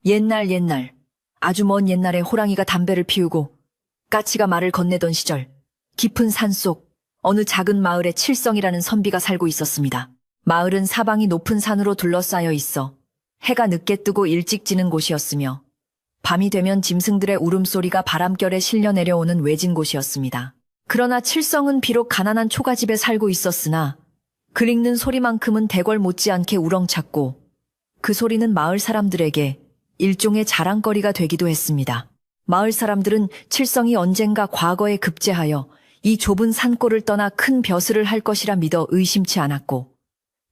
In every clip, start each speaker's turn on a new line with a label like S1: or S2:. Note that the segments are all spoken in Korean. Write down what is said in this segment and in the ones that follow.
S1: 옛날, 아주 먼 옛날에 호랑이가 담배를 피우고 까치가 말을 건네던 시절, 깊은 산속 어느 작은 마을에 칠성이라는 선비가 살고 있었습니다. 마을은 사방이 높은 산으로 둘러싸여 있어 해가 늦게 뜨고 일찍 지는 곳이었으며 밤이 되면 짐승들의 울음소리가 바람결에 실려 내려오는 외진 곳이었습니다. 그러나 칠성은 비록 가난한 초가집에 살고 있었으나 글 읽는 소리만큼은 대궐 못지않게 우렁찼고 그 소리는 마을 사람들에게 일종의 자랑거리가 되기도 했습니다. 마을 사람들은 칠성이 언젠가 과거에 급제하여 이 좁은 산골을 떠나 큰 벼슬을 할 것이라 믿어 의심치 않았고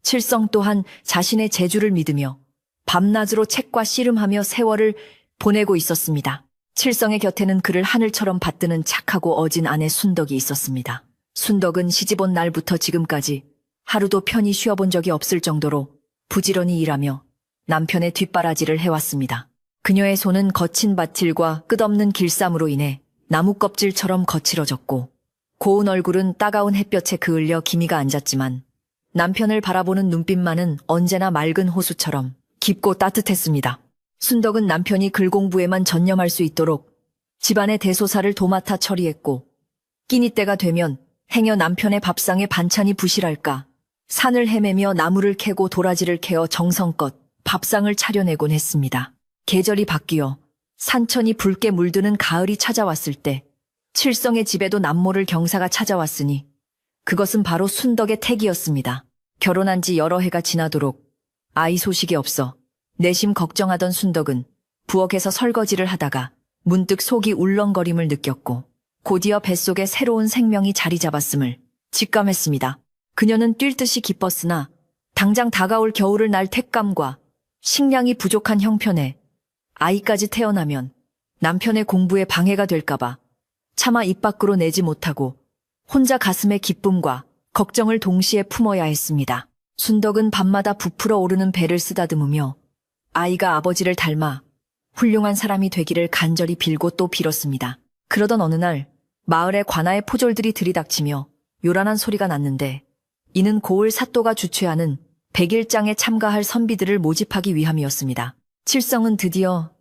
S1: 칠성 또한 자신의 재주를 믿으며 밤낮으로 책과 씨름하며 세월을 보내고 있었습니다. 칠성의 곁에는 그를 하늘처럼 받드는 착하고 어진 아내 순덕이 있었습니다. 순덕은 시집온 날부터 지금까지 하루도 편히 쉬어본 적이 없을 정도로 부지런히 일하며 남편의 뒷바라지를 해왔습니다. 그녀의 손은 거친 밭일과 끝없는 길쌈으로 인해 나무 껍질처럼 거칠어졌고 고운 얼굴은 따가운 햇볕에 그을려 기미가 앉았지만 남편을 바라보는 눈빛만은 언제나 맑은 호수처럼 깊고 따뜻했습니다. 순덕은 남편이 글 공부에만 전념할 수 있도록 집안의 대소사를 도맡아 처리했고 끼니 때가 되면 행여 남편의 밥상에 반찬이 부실할까 산을 헤매며 나무를 캐고 도라지를 캐어 정성껏 밥상을 차려내곤 했습니다. 계절이 바뀌어 산천이 붉게 물드는 가을이 찾아왔을 때 칠성의 집에도 남모를 경사가 찾아왔으니 그것은 바로 순덕의 택이었습니다. 결혼한 지 여러 해가 지나도록 아이 소식이 없어 내심 걱정하던 순덕은 부엌에서 설거지를 하다가 문득 속이 울렁거림을 느꼈고 곧이어 뱃속에 새로운 생명이 자리 잡았음을 직감했습니다. 그녀는 뛸 듯이 기뻤으나 당장 다가올 겨울을 날 택감과 식량이 부족한 형편에 아이까지 태어나면 남편의 공부에 방해가 될까봐 차마 입 밖으로 내지 못하고 혼자 가슴에 기쁨과 걱정을 동시에 품어야 했습니다. 순덕은 밤마다 부풀어 오르는 배를 쓰다듬으며 아이가 아버지를 닮아 훌륭한 사람이 되기를 간절히 빌고 또 빌었습니다. 그러던 어느 날 마을의 관아의 포졸들이 들이닥치며 요란한 소리가 났는데 이는 고을 사또가 주최하는 백일장에 참가할 선비들을 모집하기 위함이었습니다. 칠성은 드디어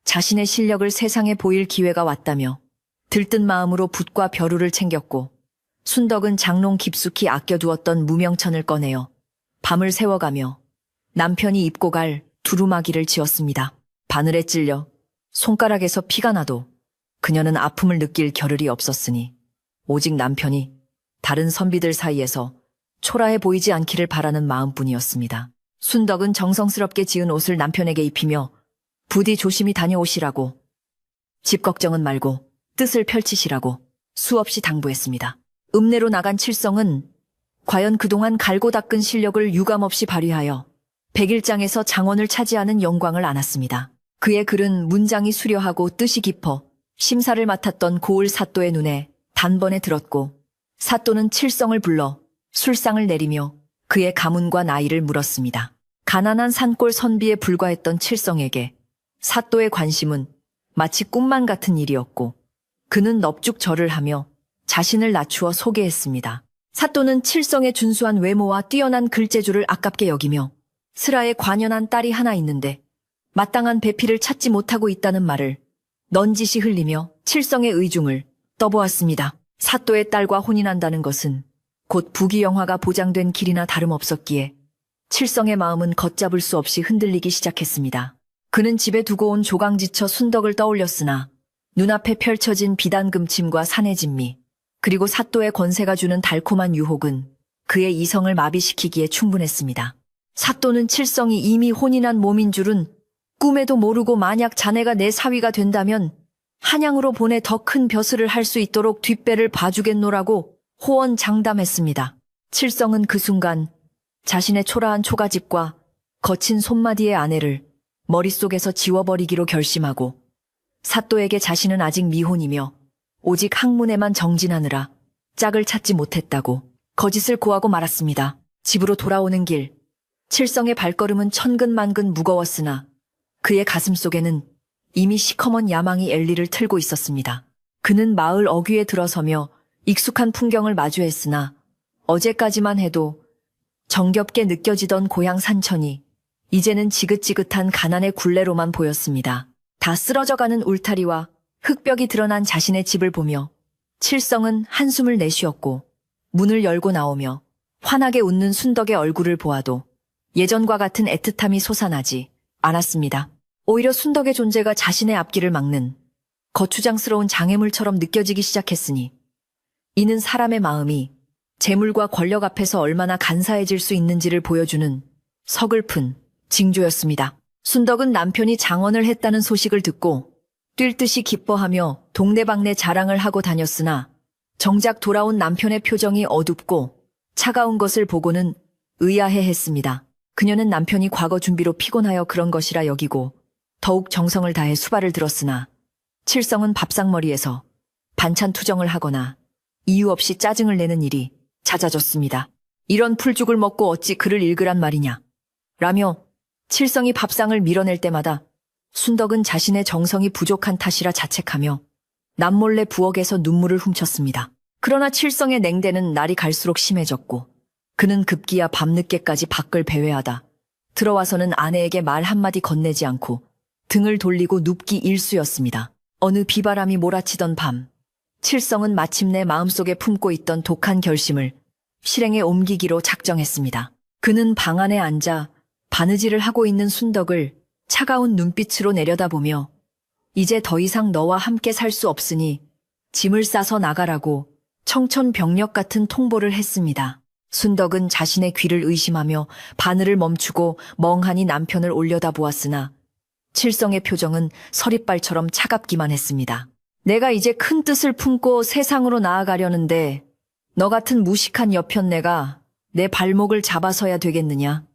S1: 자신의 실력을 세상에 보일 기회가 왔다며 들뜬 마음으로 붓과 벼루를 챙겼고 순덕은 장롱 깊숙이 아껴두었던 무명천을 꺼내어 밤을 새워가며 남편이 입고 갈 두루마기를 지었습니다. 바늘에 찔려 손가락에서 피가 나도 그녀는 아픔을 느낄 겨를이 없었으니 오직 남편이 다른 선비들 사이에서 초라해 보이지 않기를 바라는 마음뿐이었습니다. 순덕은 정성스럽게 지은 옷을 남편에게 입히며 부디 조심히 다녀오시라고 집 걱정은 말고 뜻을 펼치시라고 수없이 당부했습니다. 읍내로 나간 칠성은 과연 그동안 갈고 닦은 실력을 유감없이 발휘하여 백일장에서 장원을 차지하는 영광을 안았습니다. 그의 글은 문장이 수려하고 뜻이 깊어 심사를 맡았던 고을 사또의 눈에 단번에 들었고 사또는 칠성을 불러 술상을 내리며 그의 가문과 나이를 물었습니다. 가난한 산골 선비에 불과했던 칠성에게 사또의 관심은 마치 꿈만 같은 일이었고 그는 넙죽절을 하며 자신을 낮추어 소개했습니다. 사또는 칠성의 준수한 외모와 뛰어난 글재주를 아깝게 여기며 슬하에 관연한 딸이 하나 있는데 마땅한 배필을 찾지 못하고 있다는 말을 넌지시 흘리며 칠성의 의중을 떠보았습니다. 사또의 딸과 혼인한다는 것은 곧 부귀영화가 보장된 길이나 다름없었기에 칠성의 마음은 걷잡을 수 없이 흔들리기 시작했습니다. 그는 집에 두고 온 조강지처 순덕을 떠올렸으나 눈앞에 펼쳐진 비단금침과 산의 진미 그리고 사또의 권세가 주는 달콤한 유혹은 그의 이성을 마비시키기에 충분했습니다. 사또는 칠성이 이미 혼인한 몸인 줄은 꿈에도 모르고 만약 자네가 내 사위가 된다면 한양으로 보내 더 큰 벼슬을 할 수 있도록 뒷배를 봐주겠노라고 호언장담했습니다. 칠성은 그 순간 자신의 초라한 초가집과 거친 손마디의 아내를 머릿속에서 지워버리기로 결심하고 사또에게 자신은 아직 미혼이며 오직 학문에만 정진하느라 짝을 찾지 못했다고 거짓을 고하고 말았습니다. 집으로 돌아오는 길, 칠성의 발걸음은 천근만근 무거웠으나 그의 가슴 속에는 이미 시커먼 야망이 엘리를 틀고 있었습니다. 그는 마을 어귀에 들어서며 익숙한 풍경을 마주했으나 어제까지만 해도 정겹게 느껴지던 고향 산천이 이제는 지긋지긋한 가난의 굴레로만 보였습니다. 다 쓰러져가는 울타리와 흙벽이 드러난 자신의 집을 보며 칠성은 한숨을 내쉬었고 문을 열고 나오며 환하게 웃는 순덕의 얼굴을 보아도 예전과 같은 애틋함이 솟아나지 않았습니다. 오히려 순덕의 존재가 자신의 앞길을 막는 거추장스러운 장애물처럼 느껴지기 시작했으니 이는 사람의 마음이 재물과 권력 앞에서 얼마나 간사해질 수 있는지를 보여주는 서글픈 징조였습니다. 순덕은 남편이 장원을 했다는 소식을 듣고 뛸 듯이 기뻐하며 동네방네 자랑을 하고 다녔으나 정작 돌아온 남편의 표정이 어둡고 차가운 것을 보고는 의아해했습니다. 그녀는 남편이 과거 준비로 피곤하여 그런 것이라 여기고 더욱 정성을 다해 수발을 들었으나 칠성은 밥상머리에서 반찬 투정을 하거나 이유 없이 짜증을 내는 일이 잦아졌습니다. 이런 풀죽을 먹고 어찌 글을 읽으란 말이냐 라며 칠성이 밥상을 밀어낼 때마다 순덕은 자신의 정성이 부족한 탓이라 자책하며 남몰래 부엌에서 눈물을 훔쳤습니다. 그러나 칠성의 냉대는 날이 갈수록 심해졌고 그는 급기야 밤늦게까지 밖을 배회하다 들어와서는 아내에게 말 한마디 건네지 않고 등을 돌리고 눕기 일쑤였습니다. 어느 비바람이 몰아치던 밤, 칠성은 마침내 마음속에 품고 있던 독한 결심을 실행에 옮기기로 작정했습니다. 그는 방 안에 앉아 바느질을 하고 있는 순덕을 차가운 눈빛으로 내려다보며 이제 더 이상 너와 함께 살 수 없으니 짐을 싸서 나가라고 청천벽력 같은 통보를 했습니다. 순덕은 자신의 귀를 의심하며 바늘을 멈추고 멍하니 남편을 올려다보았으나 칠성의 표정은 서리발처럼 차갑기만 했습니다. 내가 이제 큰 뜻을 품고 세상으로 나아가려는데 너 같은 무식한 여편네가 내 발목을 잡아서야 되겠느냐.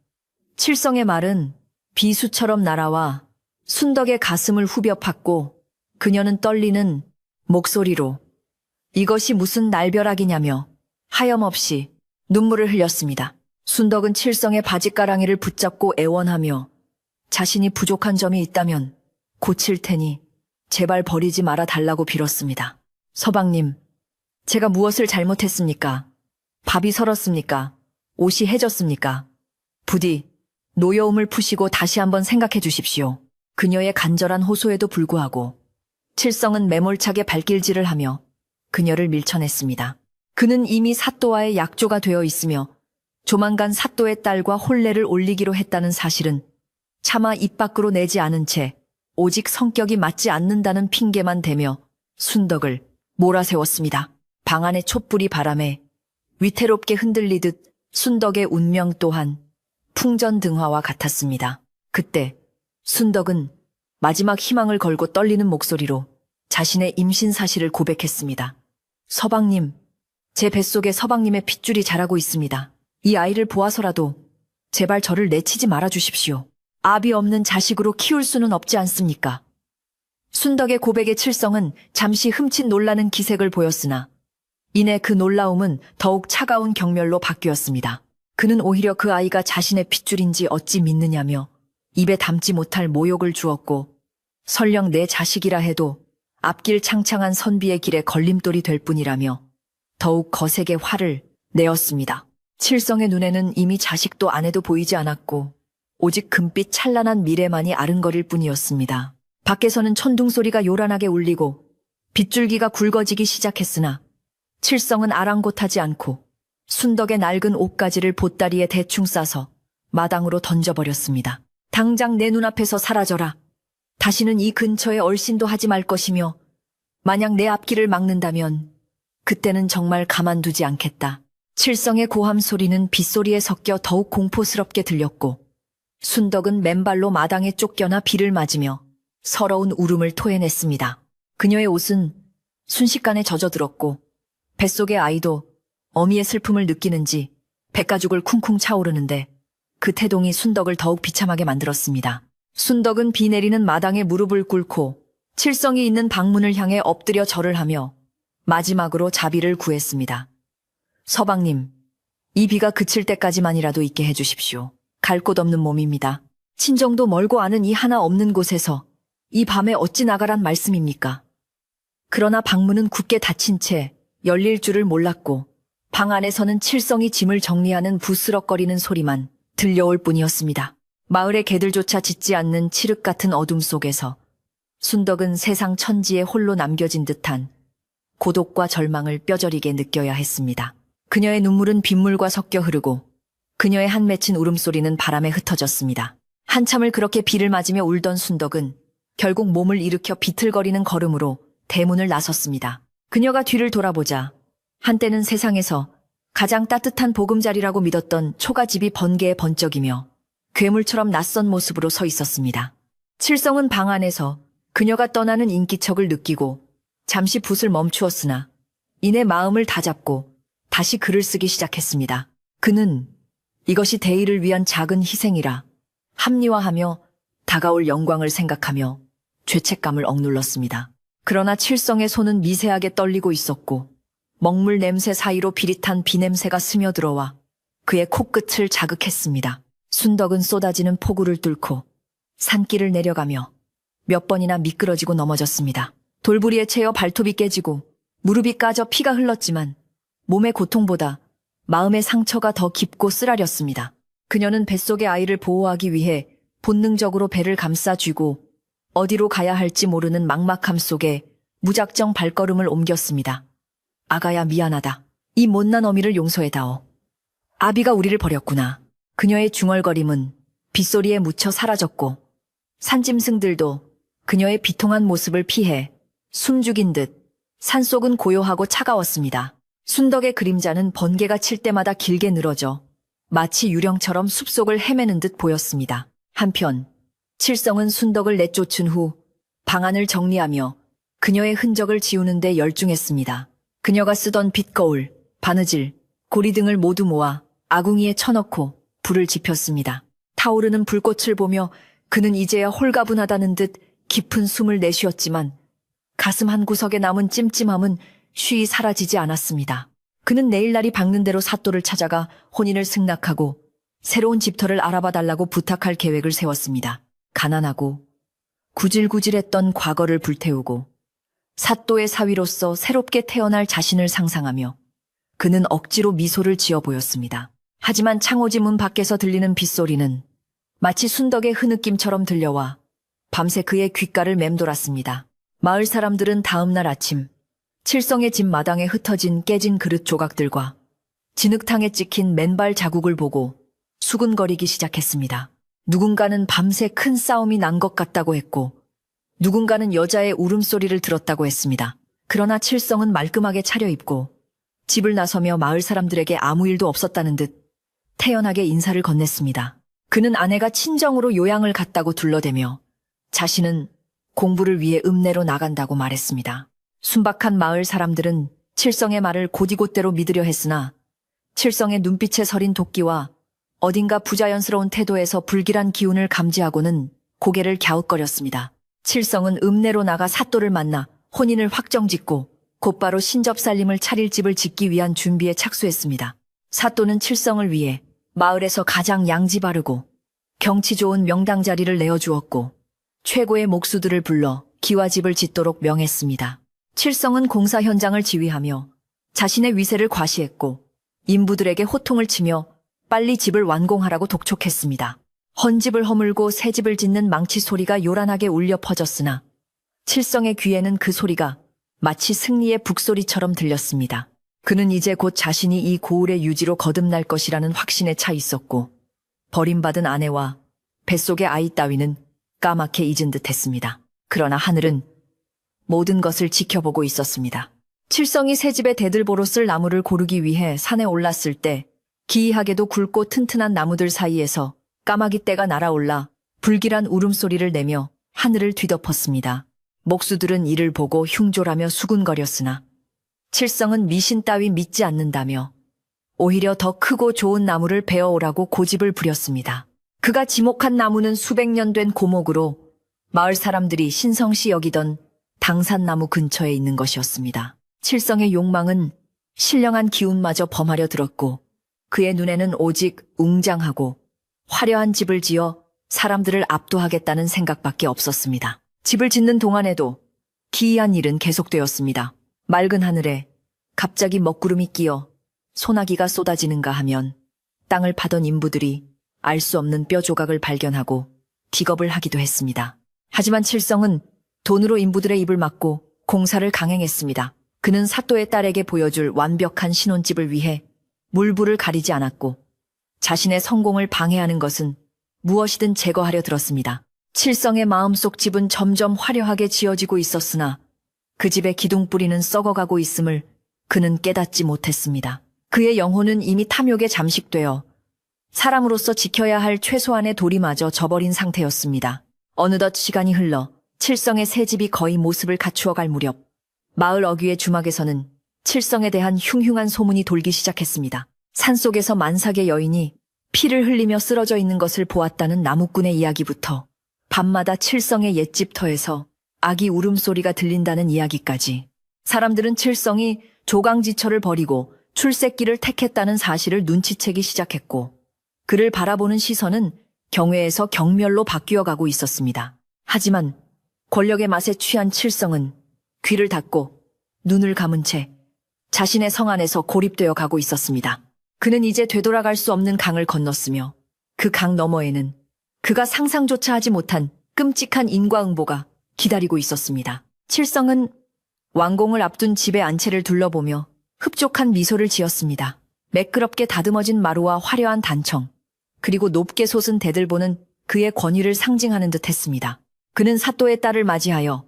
S1: 칠성의 말은 비수처럼 날아와 순덕의 가슴을 후벼 팠고 그녀는 떨리는 목소리로 이것이 무슨 날벼락이냐며 하염없이 눈물을 흘렸습니다. 순덕은 칠성의 바짓가랑이를 붙잡고 애원하며 자신이 부족한 점이 있다면 고칠 테니 제발 버리지 말아 달라고 빌었습니다. 서방님, 제가 무엇을 잘못했습니까? 밥이 설었습니까? 옷이 해졌습니까? 부디 노여움을 푸시고 다시 한번 생각해 주십시오. 그녀의 간절한 호소에도 불구하고 칠성은 매몰차게 발길질을 하며 그녀를 밀쳐냈습니다. 그는 이미 사또와의 약조가 되어 있으며 조만간 사또의 딸과 혼례를 올리기로 했다는 사실은 차마 입 밖으로 내지 않은 채 오직 성격이 맞지 않는다는 핑계만 대며 순덕을 몰아세웠습니다. 방 안의 촛불이 바람에 위태롭게 흔들리듯 순덕의 운명 또한 풍전등화와 같았습니다. 그때 순덕은 마지막 희망을 걸고 떨리는 목소리로 자신의 임신 사실을 고백했습니다. 서방님, 제 뱃속에 서방님의 핏줄이 자라고 있습니다. 이 아이를 보아서라도 제발 저를 내치지 말아 주십시오. 압이 없는 자식으로 키울 수는 없지 않습니까? 순덕의 고백의 칠성은 잠시 흠칫 놀라는 기색을 보였으나 이내 그 놀라움은 더욱 차가운 경멸로 바뀌었습니다. 그는 오히려 그 아이가 자신의 핏줄인지 어찌 믿느냐며 입에 담지 못할 모욕을 주었고 설령 내 자식이라 해도 앞길 창창한 선비의 길에 걸림돌이 될 뿐이라며 더욱 거세게 화를 내었습니다. 칠성의 눈에는 이미 자식도 아내도 보이지 않았고 오직 금빛 찬란한 미래만이 아른거릴 뿐이었습니다. 밖에서는 천둥 소리가 요란하게 울리고 빗줄기가 굵어지기 시작했으나 칠성은 아랑곳하지 않고 순덕의 낡은 옷가지를 보따리에 대충 싸서 마당으로 던져버렸습니다. 당장 내 눈앞에서 사라져라. 다시는 이 근처에 얼씬도 하지 말 것이며 만약 내 앞길을 막는다면 그때는 정말 가만두지 않겠다. 칠성의 고함 소리는 빗소리에 섞여 더욱 공포스럽게 들렸고 순덕은 맨발로 마당에 쫓겨나 비를 맞으며 서러운 울음을 토해냈습니다. 그녀의 옷은 순식간에 젖어들었고 뱃속의 아이도 어미의 슬픔을 느끼는지 백가죽을 쿵쿵 차오르는데 그 태동이 순덕을 더욱 비참하게 만들었습니다. 순덕은 비 내리는 마당에 무릎을 꿇고 칠성이 있는 방문을 향해 엎드려 절을 하며 마지막으로 자비를 구했습니다. 서방님, 이 비가 그칠 때까지만이라도 있게 해주십시오. 갈 곳 없는 몸입니다. 친정도 멀고 아는 이 하나 없는 곳에서 이 밤에 어찌 나가란 말씀입니까? 그러나 방문은 굳게 닫힌 채 열릴 줄을 몰랐고 방 안에서는 칠성이 짐을 정리하는 부스럭거리는 소리만 들려올 뿐이었습니다. 마을의 개들조차 짖지 않는 칠흑 같은 어둠 속에서 순덕은 세상 천지에 홀로 남겨진 듯한 고독과 절망을 뼈저리게 느껴야 했습니다. 그녀의 눈물은 빗물과 섞여 흐르고 그녀의 한 맺힌 울음소리는 바람에 흩어졌습니다. 한참을 그렇게 비를 맞으며 울던 순덕은 결국 몸을 일으켜 비틀거리는 걸음으로 대문을 나섰습니다. 그녀가 뒤를 돌아보자 한때는 세상에서 가장 따뜻한 보금자리라고 믿었던 초가집이 번개에 번쩍이며 괴물처럼 낯선 모습으로 서 있었습니다. 칠성은 방 안에서 그녀가 떠나는 인기척을 느끼고 잠시 붓을 멈추었으나 이내 마음을 다잡고 다시 글을 쓰기 시작했습니다. 그는 이것이 대의를 위한 작은 희생이라 합리화하며 다가올 영광을 생각하며 죄책감을 억눌렀습니다. 그러나 칠성의 손은 미세하게 떨리고 있었고 먹물 냄새 사이로 비릿한 비냄새가 스며들어와 그의 코끝을 자극했습니다. 순덕은 쏟아지는 폭우를 뚫고 산길을 내려가며 몇 번이나 미끄러지고 넘어졌습니다. 돌부리에 채여 발톱이 깨지고 무릎이 까져 피가 흘렀지만 몸의 고통보다 마음의 상처가 더 깊고 쓰라렸습니다. 그녀는 뱃속의 아이를 보호하기 위해 본능적으로 배를 감싸 쥐고 어디로 가야 할지 모르는 막막함 속에 무작정 발걸음을 옮겼습니다. 아가야 미안하다. 이 못난 어미를 용서해다오. 아비가 우리를 버렸구나. 그녀의 중얼거림은 빗소리에 묻혀 사라졌고 산짐승들도 그녀의 비통한 모습을 피해 숨죽인 듯 산속은 고요하고 차가웠습니다. 순덕의 그림자는 번개가 칠 때마다 길게 늘어져 마치 유령처럼 숲속을 헤매는 듯 보였습니다. 한편 칠성은 순덕을 내쫓은 후 방안을 정리하며 그녀의 흔적을 지우는 데 열중했습니다. 그녀가 쓰던 빗거울, 바느질, 고리 등을 모두 모아 아궁이에 쳐넣고 불을 지폈습니다. 타오르는 불꽃을 보며 그는 이제야 홀가분하다는 듯 깊은 숨을 내쉬었지만 가슴 한구석에 남은 찜찜함은 쉬이 사라지지 않았습니다. 그는 내일날이 밝는 대로 사또를 찾아가 혼인을 승낙하고 새로운 집터를 알아봐 달라고 부탁할 계획을 세웠습니다. 가난하고 구질구질했던 과거를 불태우고 사또의 사위로서 새롭게 태어날 자신을 상상하며 그는 억지로 미소를 지어 보였습니다. 하지만 창호지 문 밖에서 들리는 빗소리는 마치 순덕의 흐느낌처럼 들려와 밤새 그의 귓가를 맴돌았습니다. 마을 사람들은 다음 날 아침 칠성의 집 마당에 흩어진 깨진 그릇 조각들과 진흙탕에 찍힌 맨발 자국을 보고 수군거리기 시작했습니다. 누군가는 밤새 큰 싸움이 난 것 같다고 했고 누군가는 여자의 울음소리를 들었다고 했습니다. 그러나 칠성은 말끔하게 차려입고 집을 나서며 마을 사람들에게 아무 일도 없었다는 듯 태연하게 인사를 건넸습니다. 그는 아내가 친정으로 요양을 갔다고 둘러대며 자신은 공부를 위해 읍내로 나간다고 말했습니다. 순박한 마을 사람들은 칠성의 말을 곧이곧대로 믿으려 했으나 칠성의 눈빛에 서린 도끼와 어딘가 부자연스러운 태도에서 불길한 기운을 감지하고는 고개를 갸웃거렸습니다. 칠성은 읍내로 나가 사또를 만나 혼인을 확정짓고 곧바로 신접살림을 차릴 집을 짓기 위한 준비에 착수했습니다. 사또는 칠성을 위해 마을에서 가장 양지 바르고 경치 좋은 명당 자리를 내어주었고 최고의 목수들을 불러 기와집을 짓도록 명했습니다. 칠성은 공사 현장을 지휘하며 자신의 위세를 과시했고 인부들에게 호통을 치며 빨리 집을 완공하라고 독촉했습니다. 헌집을 허물고 새 집을 짓는 망치 소리가 요란하게 울려 퍼졌으나 칠성의 귀에는 그 소리가 마치 승리의 북소리처럼 들렸습니다. 그는 이제 곧 자신이 이 고을의 유지로 거듭날 것이라는 확신에 차 있었고 버림받은 아내와 뱃속의 아이 따위는 까맣게 잊은 듯했습니다. 그러나 하늘은 모든 것을 지켜보고 있었습니다. 칠성이 새 집에 대들보로 쓸 나무를 고르기 위해 산에 올랐을 때 기이하게도 굵고 튼튼한 나무들 사이에서 까마귀 떼가 날아올라 불길한 울음소리를 내며 하늘을 뒤덮었습니다. 목수들은 이를 보고 흉졸하며 수군거렸으나 칠성은 미신 따위 믿지 않는다며 오히려 더 크고 좋은 나무를 베어오라고 고집을 부렸습니다. 그가 지목한 나무는 수백 년 된 고목으로 마을 사람들이 신성시 여기던 당산나무 근처에 있는 것이었습니다. 칠성의 욕망은 신령한 기운마저 범하려 들었고 그의 눈에는 오직 웅장하고 화려한 집을 지어 사람들을 압도하겠다는 생각밖에 없었습니다. 집을 짓는 동안에도 기이한 일은 계속되었습니다. 맑은 하늘에 갑자기 먹구름이 끼어 소나기가 쏟아지는가 하면 땅을 파던 인부들이 알 수 없는 뼈 조각을 발견하고 기겁을 하기도 했습니다. 하지만 칠성은 돈으로 인부들의 입을 막고 공사를 강행했습니다. 그는 사또의 딸에게 보여줄 완벽한 신혼집을 위해 물불을 가리지 않았고 자신의 성공을 방해하는 것은 무엇이든 제거하려 들었습니다. 칠성의 마음속 집은 점점 화려하게 지어지고 있었으나 그 집의 기둥뿌리는 썩어가고 있음을 그는 깨닫지 못했습니다. 그의 영혼은 이미 탐욕에 잠식되어 사람으로서 지켜야 할 최소한의 도리마저 저버린 상태였습니다. 어느덧 시간이 흘러 칠성의 새 집이 거의 모습을 갖추어갈 무렵 마을 어귀의 주막에서는 칠성에 대한 흉흉한 소문이 돌기 시작했습니다. 산속에서 만삭의 여인이 피를 흘리며 쓰러져 있는 것을 보았다는 나무꾼의 이야기부터 밤마다 칠성의 옛집 터에서 아기 울음소리가 들린다는 이야기까지 사람들은 칠성이 조강지처를 버리고 출세길을 택했다는 사실을 눈치채기 시작했고 그를 바라보는 시선은 경외에서 경멸로 바뀌어 가고 있었습니다. 하지만 권력의 맛에 취한 칠성은 귀를 닫고 눈을 감은 채 자신의 성 안에서 고립되어 가고 있었습니다. 그는 이제 되돌아갈 수 없는 강을 건넜으며 그 강 너머에는 그가 상상조차 하지 못한 끔찍한 인과응보가 기다리고 있었습니다. 칠성은 완공을 앞둔 집의 안채를 둘러보며 흡족한 미소를 지었습니다. 매끄럽게 다듬어진 마루와 화려한 단청, 그리고 높게 솟은 대들보는 그의 권위를 상징하는 듯 했습니다. 그는 사또의 딸을 맞이하여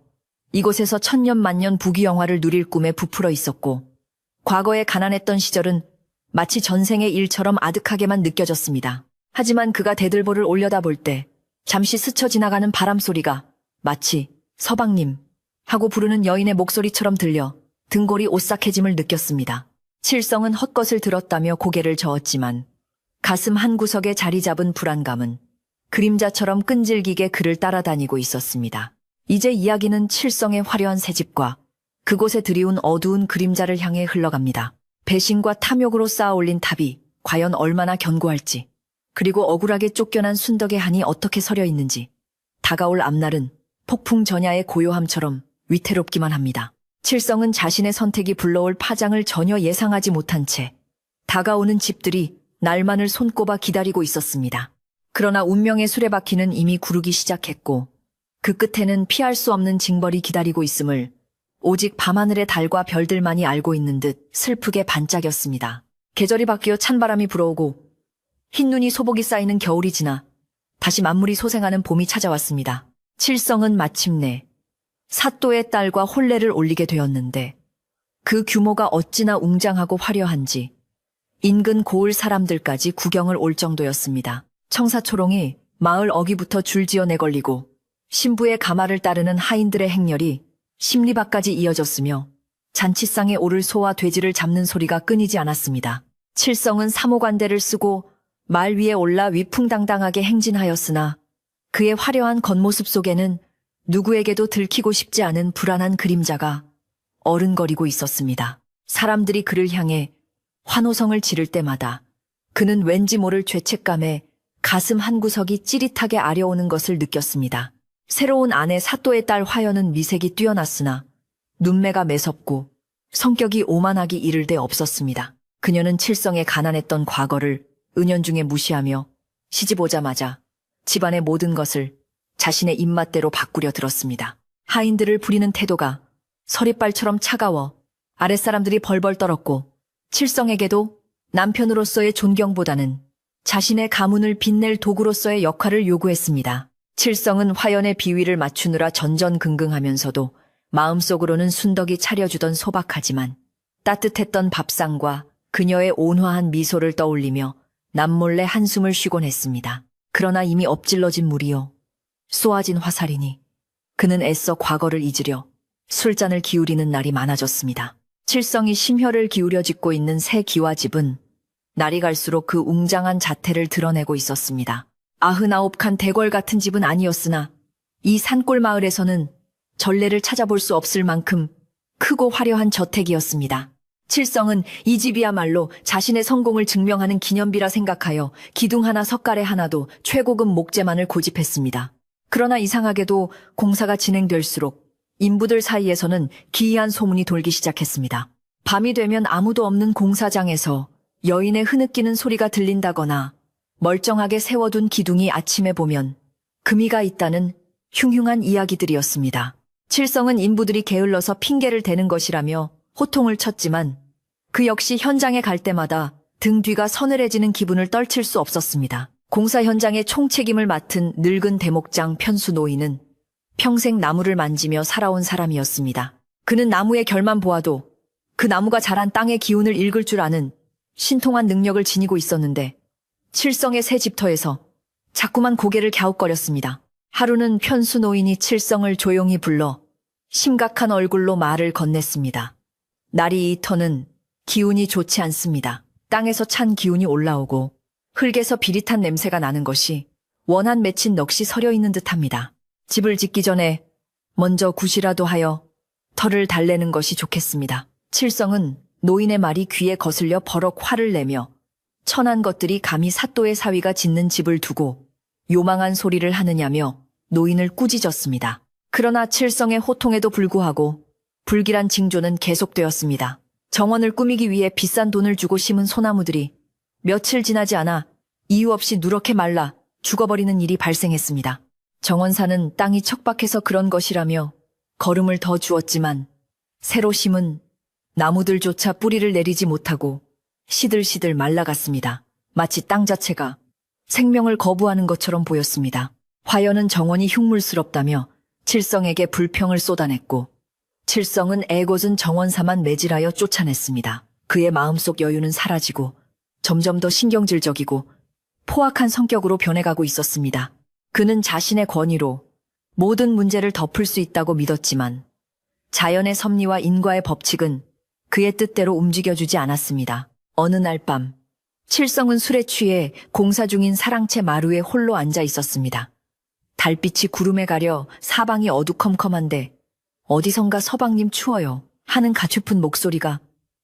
S1: 이곳에서 천년만년 부귀영화를 누릴 꿈에 부풀어 있었고 과거에 가난했던 시절은 마치 전생의 일처럼 아득하게만 느껴졌습니다. 하지만 그가 대들보를 올려다볼 때 잠시 스쳐 지나가는 바람소리가 마치 서방님 하고 부르는 여인의 목소리처럼 들려 등골이 오싹해짐을 느꼈습니다. 칠성은 헛것을 들었다며 고개를 저었지만 가슴 한구석에 자리 잡은 불안감은 그림자처럼 끈질기게 그를 따라다니고 있었습니다. 이제 이야기는 칠성의 화려한 새집과 그곳에 드리운 어두운 그림자를 향해 흘러갑니다. 배신과 탐욕으로 쌓아올린 탑이 과연 얼마나 견고할지, 그리고 억울하게 쫓겨난 순덕의 한이 어떻게 서려 있는지, 다가올 앞날은 폭풍 전야의 고요함처럼 위태롭기만 합니다. 칠성은 자신의 선택이 불러올 파장을 전혀 예상하지 못한 채 다가오는 집들이 날만을 손꼽아 기다리고 있었습니다. 그러나 운명의 수레바퀴는 이미 구르기 시작했고 그 끝에는 피할 수 없는 징벌이 기다리고 있음을 오직 밤하늘의 달과 별들만이 알고 있는 듯 슬프게 반짝였습니다. 계절이 바뀌어 찬바람이 불어오고 흰눈이 소복이 쌓이는 겨울이 지나 다시 만물이 소생하는 봄이 찾아왔습니다. 칠성은 마침내 사또의 딸과 혼례를 올리게 되었는데 그 규모가 어찌나 웅장하고 화려한지 인근 고을 사람들까지 구경을 올 정도였습니다. 청사초롱이 마을 어귀부터 줄지어 내걸리고 신부의 가마를 따르는 하인들의 행렬이 심리밖까지 이어졌으며 잔치상에 오를 소와 돼지를 잡는 소리가 끊이지 않았습니다. 칠성은 사모관대를 쓰고 말 위에 올라 위풍당당하게 행진하였으나 그의 화려한 겉모습 속에는 누구에게도 들키고 싶지 않은 불안한 그림자가 어른거리고 있었습니다. 사람들이 그를 향해 환호성을 지를 때마다 그는 왠지 모를 죄책감에 가슴 한구석이 찌릿하게 아려오는 것을 느꼈습니다. 새로운 아내 사또의 딸 화연은 미색이 뛰어났으나 눈매가 매섭고 성격이 오만하기 이를 데 없었습니다. 그녀는 칠성의 가난했던 과거를 은연중에 무시하며 시집 오자마자 집안의 모든 것을 자신의 입맛대로 바꾸려 들었습니다. 하인들을 부리는 태도가 서리빨처럼 차가워 아랫사람들이 벌벌 떨었고 칠성에게도 남편으로서의 존경보다는 자신의 가문을 빛낼 도구로서의 역할을 요구했습니다. 칠성은 화연의 비위를 맞추느라 전전긍긍하면서도 마음속으로는 순덕이 차려주던 소박하지만 따뜻했던 밥상과 그녀의 온화한 미소를 떠올리며 남몰래 한숨을 쉬곤 했습니다. 그러나 이미 엎질러진 물이요 쏘아진 화살이니 그는 애써 과거를 잊으려 술잔을 기울이는 날이 많아졌습니다. 칠성이 심혈을 기울여 짓고 있는 새 기와집은 날이 갈수록 그 웅장한 자태를 드러내고 있었습니다. 99칸 대궐 같은 집은 아니었으나 이 산골 마을에서는 전례를 찾아볼 수 없을 만큼 크고 화려한 저택이었습니다. 칠성은 이 집이야말로 자신의 성공을 증명하는 기념비라 생각하여 기둥 하나 석가래 하나도 최고급 목재만을 고집했습니다. 그러나 이상하게도 공사가 진행될수록 인부들 사이에서는 기이한 소문이 돌기 시작했습니다. 밤이 되면 아무도 없는 공사장에서 여인의 흐느끼는 소리가 들린다거나 멀쩡하게 세워둔 기둥이 아침에 보면 금이가 있다는 흉흉한 이야기들이었습니다. 칠성은 인부들이 게을러서 핑계를 대는 것이라며 호통을 쳤지만 그 역시 현장에 갈 때마다 등 뒤가 서늘해지는 기분을 떨칠 수 없었습니다. 공사 현장의 총책임을 맡은 늙은 대목장 편수 노인은 평생 나무를 만지며 살아온 사람이었습니다. 그는 나무의 결만 보아도 그 나무가 자란 땅의 기운을 읽을 줄 아는 신통한 능력을 지니고 있었는데 칠성의 새 집터에서 자꾸만 고개를 갸웃거렸습니다. 하루는 편수 노인이 칠성을 조용히 불러 심각한 얼굴로 말을 건넸습니다. 날이 이 터는 기운이 좋지 않습니다. 땅에서 찬 기운이 올라오고 흙에서 비릿한 냄새가 나는 것이 원한 맺힌 넋이 서려 있는 듯합니다. 집을 짓기 전에 먼저 굿이라도 하여 털을 달래는 것이 좋겠습니다. 칠성은 노인의 말이 귀에 거슬려 버럭 화를 내며 천한 것들이 감히 사또의 사위가 짓는 집을 두고 요망한 소리를 하느냐며 노인을 꾸짖었습니다. 그러나 칠성의 호통에도 불구하고 불길한 징조는 계속되었습니다. 정원을 꾸미기 위해 비싼 돈을 주고 심은 소나무들이 며칠 지나지 않아 이유 없이 누렇게 말라 죽어버리는 일이 발생했습니다. 정원사는 땅이 척박해서 그런 것이라며 거름을 더 주었지만 새로 심은 나무들조차 뿌리를 내리지 못하고 시들시들 말라갔습니다. 마치 땅 자체가 생명을 거부하는 것처럼 보였습니다. 화연은 정원이 흉물스럽다며 칠성에게 불평을 쏟아냈고 칠성은 애곶은 정원사만 매질하여 쫓아냈습니다. 그의 마음속 여유는 사라지고 점점 더 신경질적이고 포악한 성격으로 변해가고 있었습니다. 그는 자신의 권위로 모든 문제를 덮을 수 있다고 믿었지만 자연의 섭리와 인과의 법칙은 그의 뜻대로 움직여주지 않았습니다. 어느 날 밤, 칠성은 술에 취해 공사 중인 사랑채 마루에 홀로 앉아 있었습니다. 달빛이 구름에 가려 사방이 어두컴컴한데 어디선가 서방님 추워요 하는 가추픈 목소리가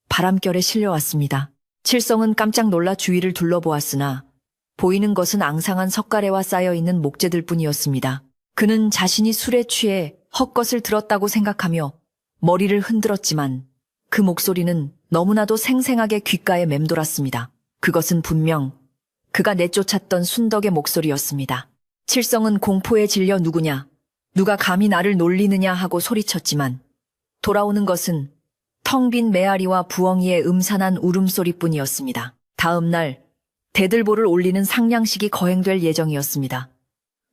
S1: 바람결에 실려왔습니다. 칠성은 깜짝 놀라 주위를 둘러보았으나 보이는 것은 앙상한 석가래와 쌓여있는 목재들 뿐이었습니다. 그는 자신이 술에 취해 헛것을 들었다고 생각하며 머리를 흔들었지만 그 목소리는 너무나도 생생하게 귓가에 맴돌았습니다. 그것은 분명 그가 내쫓았던 순덕의 목소리였습니다. 칠성은 공포에 질려 누구냐, 누가 감히 나를 놀리느냐 하고 소리쳤지만 돌아오는 것은 텅 빈 메아리와 부엉이의 음산한 울음소리뿐이었습니다. 다음 날 대들보를 올리는 상량식이 거행될 예정이었습니다.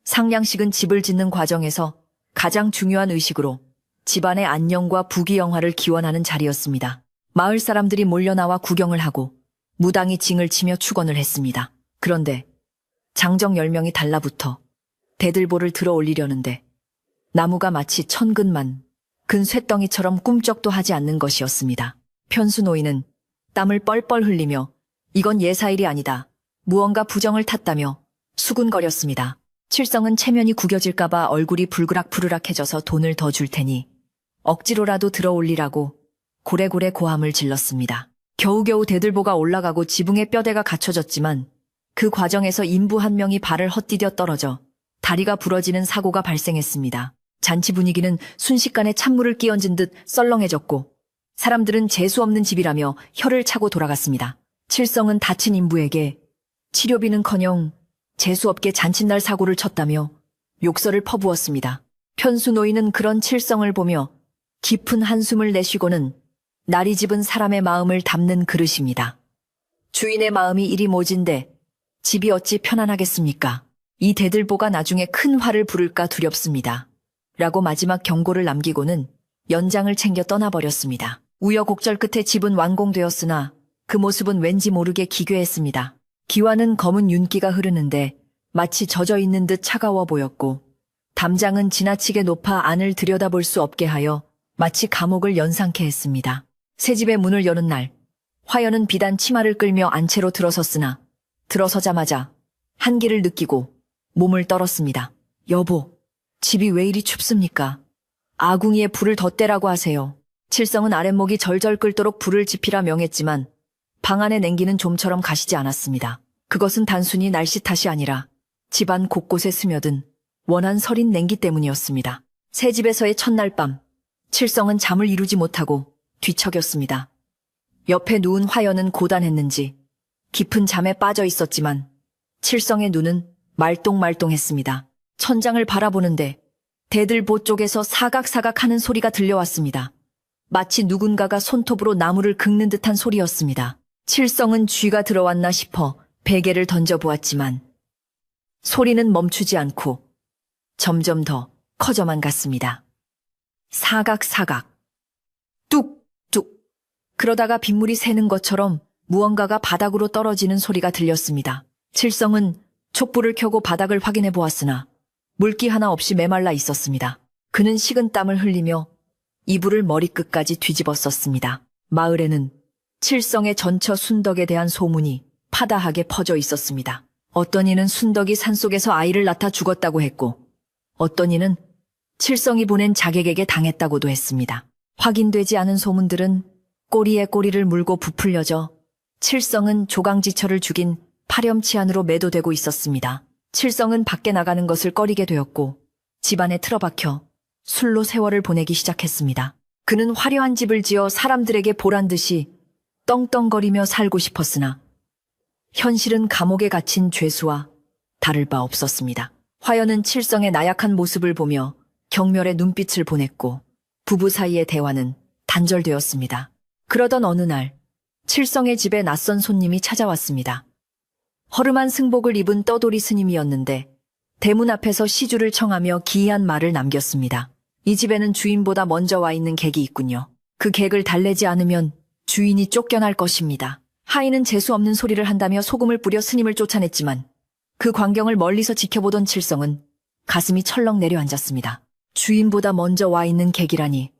S1: 상량식은 집을 짓는 과정에서 가장 중요한 의식으로 집안의 안녕과 부귀영화를 기원하는 자리였습니다. 마을 사람들이 몰려나와 구경을 하고 무당이 징을 치며 축원을 했습니다. 그런데 장정 10명이 달라붙어 대들보를 들어 올리려는데 나무가 마치 천근만 근 쇳덩이처럼 꿈쩍도 하지 않는 것이었습니다. 편수 노인은 땀을 뻘뻘 흘리며 이건 예사일이 아니다, 무언가 부정을 탔다며 수군거렸습니다. 칠성은 체면이 구겨질까봐 얼굴이 불그락푸르락해져서 돈을 더 줄 테니 억지로라도 들어 올리라고 고래고래 고함을 질렀습니다. 겨우겨우 대들보가 올라가고 지붕에 뼈대가 갖춰졌지만 그 과정에서 인부 한 명이 발을 헛디뎌 떨어져 다리가 부러지는 사고가 발생했습니다. 잔치 분위기는 순식간에 찬물을 끼얹은 듯 썰렁해졌고 사람들은 재수없는 집이라며 혀를 차고 돌아갔습니다. 칠성은 다친 인부에게 치료비는커녕 재수없게 잔칫날 사고를 쳤다며 욕설을 퍼부었습니다. 편수 노인은 그런 칠성을 보며 깊은 한숨을 내쉬고는 날이 집은 사람의 마음을 담는 그릇입니다. 주인의 마음이 이리 모진데 집이 어찌 편안하겠습니까? 이 대들보가 나중에 큰 화를 부를까 두렵습니다. 라고 마지막 경고를 남기고는 연장을 챙겨 떠나버렸습니다. 우여곡절 끝에 집은 완공되었으나 그 모습은 왠지 모르게 기괴했습니다. 기와는 검은 윤기가 흐르는데 마치 젖어있는 듯 차가워 보였고 담장은 지나치게 높아 안을 들여다볼 수 없게 하여 마치 감옥을 연상케 했습니다. 새 집의 문을 여는 날, 화연은 비단 치마를 끌며 안채로 들어섰으나 들어서자마자 한기를 느끼고 몸을 떨었습니다. 여보, 집이 왜 이리 춥습니까? 아궁이에 불을 덧대라고 하세요. 칠성은 아랫목이 절절 끓도록 불을 지피라 명했지만 방 안의 냉기는 좀처럼 가시지 않았습니다. 그것은 단순히 날씨 탓이 아니라 집안 곳곳에 스며든 원한 서린 냉기 때문이었습니다. 새 집에서의 첫날 밤, 칠성은 잠을 이루지 못하고 뒤척였습니다. 옆에 누운 화연은 고단했는지 깊은 잠에 빠져 있었지만 칠성의 눈은 말똥말똥했습니다. 천장을 바라보는데 대들보 쪽에서 사각사각 하는 소리가 들려왔습니다. 마치 누군가가 손톱으로 나무를 긁는 듯한 소리였습니다. 칠성은 쥐가 들어왔나 싶어 베개를 던져보았지만 소리는 멈추지 않고 점점 더 커져만 갔습니다. 사각사각, 뚝뚝. 그러다가 빗물이 새는 것처럼 무언가가 바닥으로 떨어지는 소리가 들렸습니다. 칠성은 촛불을 켜고 바닥을 확인해 보았으나 물기 하나 없이 메말라 있었습니다. 그는 식은땀을 흘리며 이불을 머리끝까지 뒤집어 썼습니다. 마을에는 칠성의 전처 순덕에 대한 소문이 파다하게 퍼져 있었습니다. 어떤 이는 순덕이 산속에서 아이를 낳다 죽었다고 했고, 어떤 이는 칠성이 보낸 자객에게 당했다고도 했습니다. 확인되지 않은 소문들은 꼬리에 꼬리를 물고 부풀려져 칠성은 조강지처를 죽인 파렴치한으로 매도되고 있었습니다. 칠성은 밖에 나가는 것을 꺼리게 되었고 집안에 틀어박혀 술로 세월을 보내기 시작했습니다. 그는 화려한 집을 지어 사람들에게 보란 듯이 떵떵거리며 살고 싶었으나 현실은 감옥에 갇힌 죄수와 다를 바 없었습니다. 화연은 칠성의 나약한 모습을 보며 경멸의 눈빛을 보냈고 부부 사이의 대화는 단절되었습니다. 그러던 어느 날 칠성의 집에 낯선 손님이 찾아왔습니다. 허름한 승복을 입은 떠돌이 스님이었는데 대문 앞에서 시주를 청하며 기이한 말을 남겼습니다. 이 집에는 주인보다 먼저 와 있는 객이 있군요. 그 객을 달래지 않으면 주인이 쫓겨날 것입니다. 하인은 재수 없는 소리를 한다며 소금을 뿌려 스님을 쫓아냈지만 그 광경을 멀리서 지켜보던 칠성은 가슴이 철렁 내려앉았습니다. 주인보다 먼저 와 있는 객이라니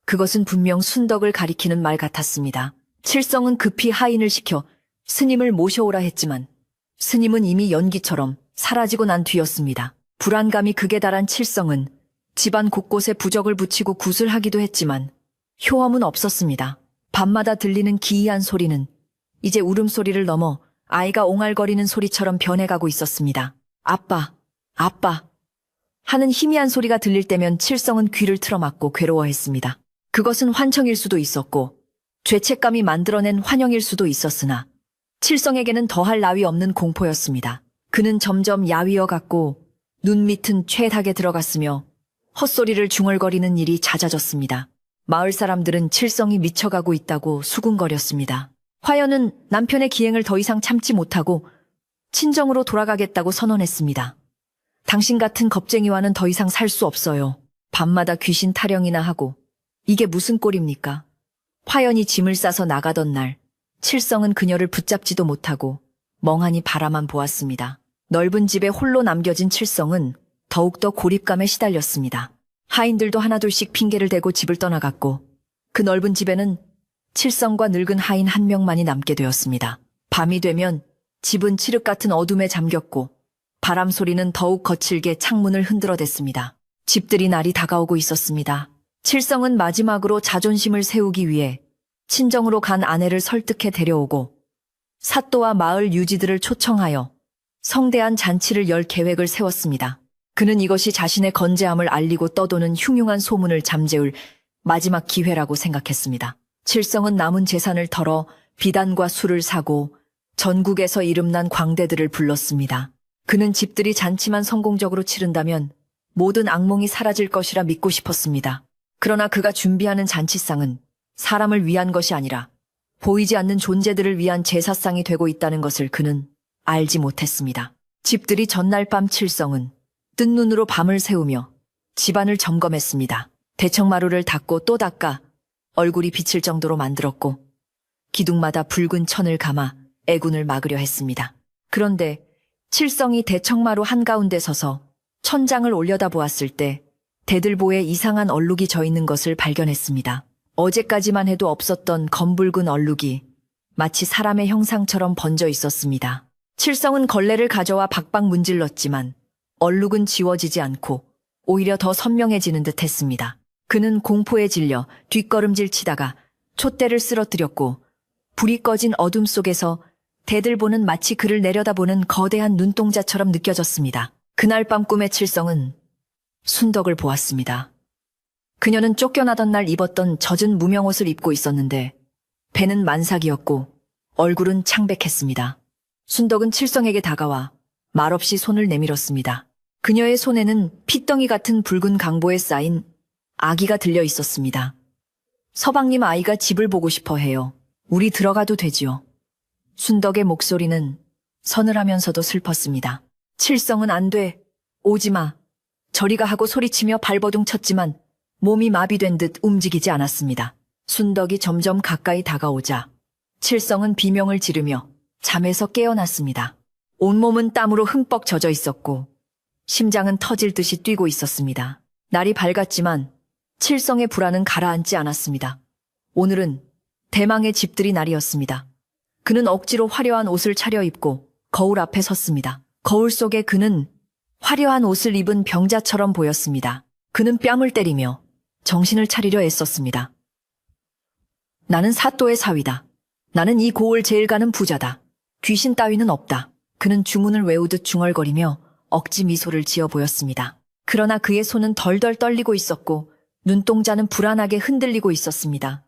S1: 그것은 분명 순덕을 가리키는 말 같았습니다. 칠성은 급히 하인을 시켜 스님을 모셔오라 했지만 스님은 이미 연기처럼 사라지고 난 뒤였습니다. 불안감이 극에 달한 칠성은 집안 곳곳에 부적을 붙이고 굿을 하기도 했지만 효험은 없었습니다. 밤마다 들리는 기이한 소리는 이제 울음소리를 넘어 아이가 옹알거리는 소리처럼 변해가고 있었습니다. 아빠, 아빠 하는 희미한 소리가 들릴 때면 칠성은 귀를 틀어막고 괴로워했습니다. 그것은 환청일 수도 있었고 죄책감이 만들어낸 환영일 수도 있었으나 칠성에게는 더할 나위 없는 공포였습니다. 그는 점점 야위어갔고 눈 밑은 최악에 들어갔으며 헛소리를 중얼거리는 일이 잦아졌습니다. 마을 사람들은 칠성이 미쳐가고 있다고 수군거렸습니다. 화연은 남편의 기행을 더 이상 참지 못하고 친정으로 돌아가겠다고 선언했습니다. 당신 같은 겁쟁이와는 더 이상 살 수 없어요. 밤마다 귀신 타령이나 하고 이게 무슨 꼴입니까? 화연이 짐을 싸서 나가던 날 칠성은 그녀를 붙잡지도 못하고 멍하니 바라만 보았습니다. 넓은 집에 홀로 남겨진 칠성은 더욱더 고립감에 시달렸습니다. 하인들도 하나둘씩 핑계를 대고 집을 떠나갔고 그 넓은 집에는 칠성과 늙은 하인 한 명만이 남게 되었습니다. 밤이 되면 집은 칠흑 같은 어둠에 잠겼고 바람 소리는 더욱 거칠게 창문을 흔들어댔습니다. 집들이 날이 다가오고 있었습니다. 칠성은 마지막으로 자존심을 세우기 위해 친정으로 간 아내를 설득해 데려오고 사또와 마을 유지들을 초청하여 성대한 잔치를 열 계획을 세웠습니다. 그는 이것이 자신의 건재함을 알리고 떠도는 흉흉한 소문을 잠재울 마지막 기회라고 생각했습니다. 칠성은 남은 재산을 털어 비단과 술을 사고 전국에서 이름난 광대들을 불렀습니다. 그는 집들이 잔치만 성공적으로 치른다면 모든 악몽이 사라질 것이라 믿고 싶었습니다. 그러나 그가 준비하는 잔치상은 사람을 위한 것이 아니라 보이지 않는 존재들을 위한 제사상이 되고 있다는 것을 그는 알지 못했습니다. 집들이 전날 밤 칠성은 뜬 눈으로 밤을 새우며 집안을 점검했습니다. 대청마루를 닦고 또 닦아 얼굴이 비칠 정도로 만들었고 기둥마다 붉은 천을 감아 애군을 막으려 했습니다. 그런데 칠성이 대청마루 한가운데 서서 천장을 올려다보았을 때 대들보에 이상한 얼룩이 져 있는 것을 발견했습니다. 어제까지만 해도 없었던 검붉은 얼룩이 마치 사람의 형상처럼 번져 있었습니다. 칠성은 걸레를 가져와 박박 문질렀지만 얼룩은 지워지지 않고 오히려 더 선명해지는 듯 했습니다. 그는 공포에 질려 뒷걸음질 치다가 촛대를 쓰러뜨렸고 불이 꺼진 어둠 속에서 대들보는 마치 그를 내려다보는 거대한 눈동자처럼 느껴졌습니다. 그날 밤 꿈의 칠성은 순덕을 보았습니다. 그녀는 쫓겨나던 날 입었던 젖은 무명옷을 입고 있었는데 배는 만삭이었고 얼굴은 창백했습니다. 순덕은 칠성에게 다가와 말없이 손을 내밀었습니다. 그녀의 손에는 핏덩이 같은 붉은 강보에 쌓인 아기가 들려 있었습니다. 서방님 아이가 집을 보고 싶어 해요. 우리 들어가도 되지요. 순덕의 목소리는 서늘하면서도 슬펐습니다. 칠성은 안 돼. 오지 마. 저리가 하고 소리치며 발버둥 쳤지만 몸이 마비된 듯 움직이지 않았습니다. 순덕이 점점 가까이 다가오자 칠성은 비명을 지르며 잠에서 깨어났습니다. 온몸은 땀으로 흠뻑 젖어 있었고 심장은 터질 듯이 뛰고 있었습니다. 날이 밝았지만 칠성의 불안은 가라앉지 않았습니다. 오늘은 대망의 집들이 날이었습니다. 그는 억지로 화려한 옷을 차려입고 거울 앞에 섰습니다. 거울 속에 그는 화려한 옷을 입은 병자처럼 보였습니다. 그는 뺨을 때리며 정신을 차리려 애썼습니다. 나는 사또의 사위다. 나는 이 고을 제일 가는 부자다. 귀신 따위는 없다. 그는 주문을 외우듯 중얼거리며 억지 미소를 지어 보였습니다. 그러나 그의 손은 덜덜 떨리고 있었고 눈동자는 불안하게 흔들리고 있었습니다.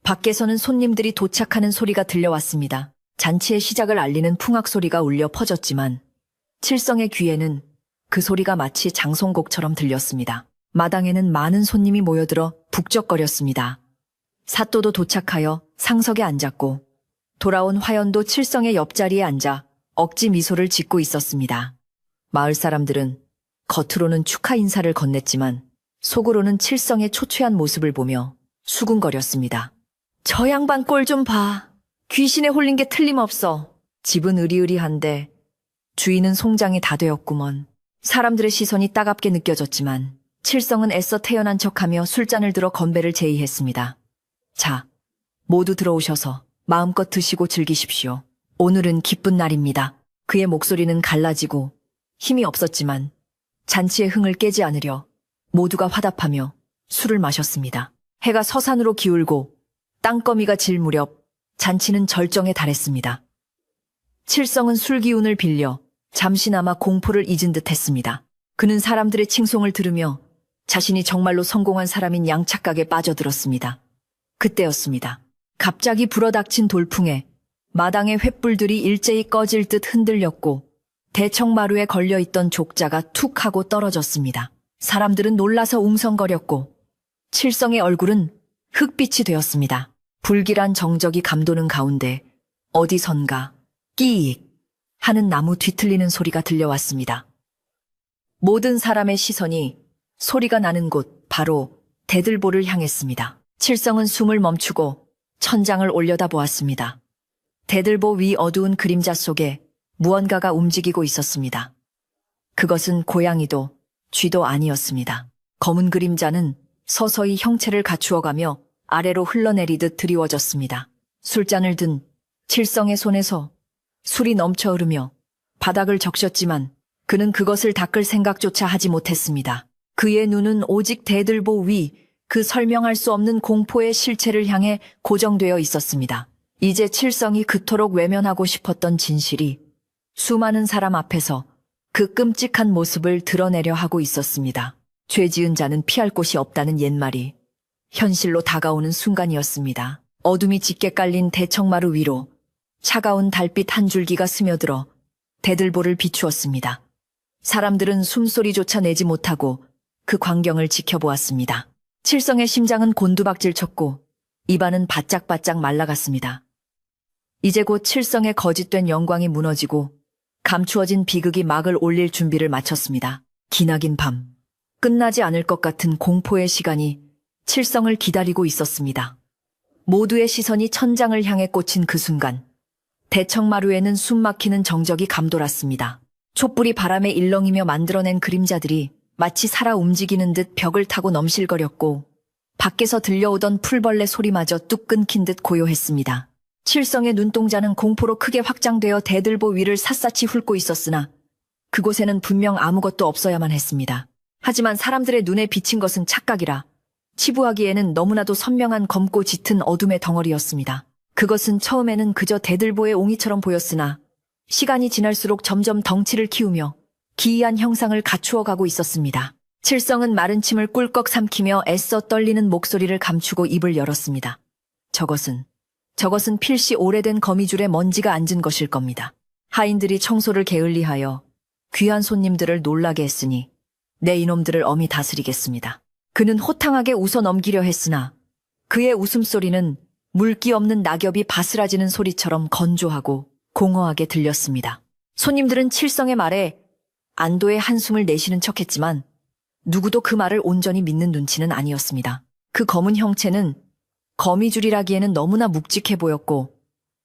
S1: 밖에서는 손님들이 도착하는 소리가 들려왔습니다. 잔치의 시작을 알리는 풍악 소리가 울려 퍼졌지만 칠성의 귀에는 그 소리가 마치 장송곡처럼 들렸습니다. 마당에는 많은 손님이 모여들어 북적거렸습니다. 사또도 도착하여 상석에 앉았고 돌아온 화연도 칠성의 옆자리에 앉아 억지 미소를 짓고 있었습니다. 마을 사람들은 겉으로는 축하 인사를 건넸지만 속으로는 칠성의 초췌한 모습을 보며 수군거렸습니다. 저 양반 꼴 좀 봐. 귀신에 홀린 게 틀림없어. 집은 으리으리한데 주인은 송장이 다 되었구먼. 사람들의 시선이 따갑게 느껴졌지만 칠성은 애써 태연한 척하며 술잔을 들어 건배를 제의했습니다. 자, 모두 들어오셔서 마음껏 드시고 즐기십시오. 오늘은 기쁜 날입니다. 그의 목소리는 갈라지고 힘이 없었지만 잔치의 흥을 깨지 않으려 모두가 화답하며 술을 마셨습니다. 해가 서산으로 기울고 땅거미가 질 무렵 잔치는 절정에 달했습니다. 칠성은 술 기운을 빌려 잠시나마 공포를 잊은 듯 했습니다. 그는 사람들의 칭송을 들으며 자신이 정말로 성공한 사람인 양착각에 빠져들었습니다. 그때였습니다. 갑자기 불어닥친 돌풍에 마당의 횃불들이 일제히 꺼질 듯 흔들렸고 대청마루에 걸려있던 족자가 툭 하고 떨어졌습니다. 사람들은 놀라서 웅성거렸고 칠성의 얼굴은 흑빛이 되었습니다. 불길한 정적이 감도는 가운데 어디선가 끼익 하는 나무 뒤틀리는 소리가 들려왔습니다. 모든 사람의 시선이 소리가 나는 곳 바로 대들보를 향했습니다. 칠성은 숨을 멈추고 천장을 올려다보았습니다. 대들보 위 어두운 그림자 속에 무언가가 움직이고 있었습니다. 그것은 고양이도 쥐도 아니었습니다. 검은 그림자는 서서히 형체를 갖추어가며 아래로 흘러내리듯 드리워졌습니다. 술잔을 든 칠성의 손에서 술이 넘쳐 흐르며 바닥을 적셨지만 그는 그것을 닦을 생각조차 하지 못했습니다. 그의 눈은 오직 대들보 위 그 설명할 수 없는 공포의 실체를 향해 고정되어 있었습니다. 이제 칠성이 그토록 외면하고 싶었던 진실이 수많은 사람 앞에서 그 끔찍한 모습을 드러내려 하고 있었습니다. 죄 지은 자는 피할 곳이 없다는 옛말이 현실로 다가오는 순간이었습니다. 어둠이 짙게 깔린 대청마루 위로 차가운 달빛 한 줄기가 스며들어 대들보를 비추었습니다. 사람들은 숨소리조차 내지 못하고 그 광경을 지켜보았습니다. 칠성의 심장은 곤두박질 쳤고 입안은 바짝바짝 말라갔습니다. 이제 곧 칠성의 거짓된 영광이 무너지고 감추어진 비극이 막을 올릴 준비를 마쳤습니다. 기나긴 밤, 끝나지 않을 것 같은 공포의 시간이 칠성을 기다리고 있었습니다. 모두의 시선이 천장을 향해 꽂힌 그 순간 대청마루에는 숨막히는 정적이 감돌았습니다. 촛불이 바람에 일렁이며 만들어낸 그림자들이 마치 살아 움직이는 듯 벽을 타고 넘실거렸고 밖에서 들려오던 풀벌레 소리마저 뚝 끊긴 듯 고요했습니다. 칠성의 눈동자는 공포로 크게 확장되어 대들보 위를 샅샅이 훑고 있었으나 그곳에는 분명 아무것도 없어야만 했습니다. 하지만 사람들의 눈에 비친 것은 착각이라 치부하기에는 너무나도 선명한 검고 짙은 어둠의 덩어리였습니다. 그것은 처음에는 그저 대들보의 옹이처럼 보였으나 시간이 지날수록 점점 덩치를 키우며 기이한 형상을 갖추어가고 있었습니다. 칠성은 마른 침을 꿀꺽 삼키며 애써 떨리는 목소리를 감추고 입을 열었습니다. 저것은 필시 오래된 거미줄에 먼지가 앉은 것일 겁니다. 하인들이 청소를 게을리하여 귀한 손님들을 놀라게 했으니 내 이놈들을 엄히 다스리겠습니다. 그는 호탕하게 웃어 넘기려 했으나 그의 웃음소리는 물기 없는 낙엽이 바스라지는 소리처럼 건조하고 공허하게 들렸습니다. 손님들은 칠성의 말에 안도의 한숨을 내쉬는 척했지만 누구도 그 말을 온전히 믿는 눈치는 아니었습니다. 그 검은 형체는 거미줄이라기에는 너무나 묵직해 보였고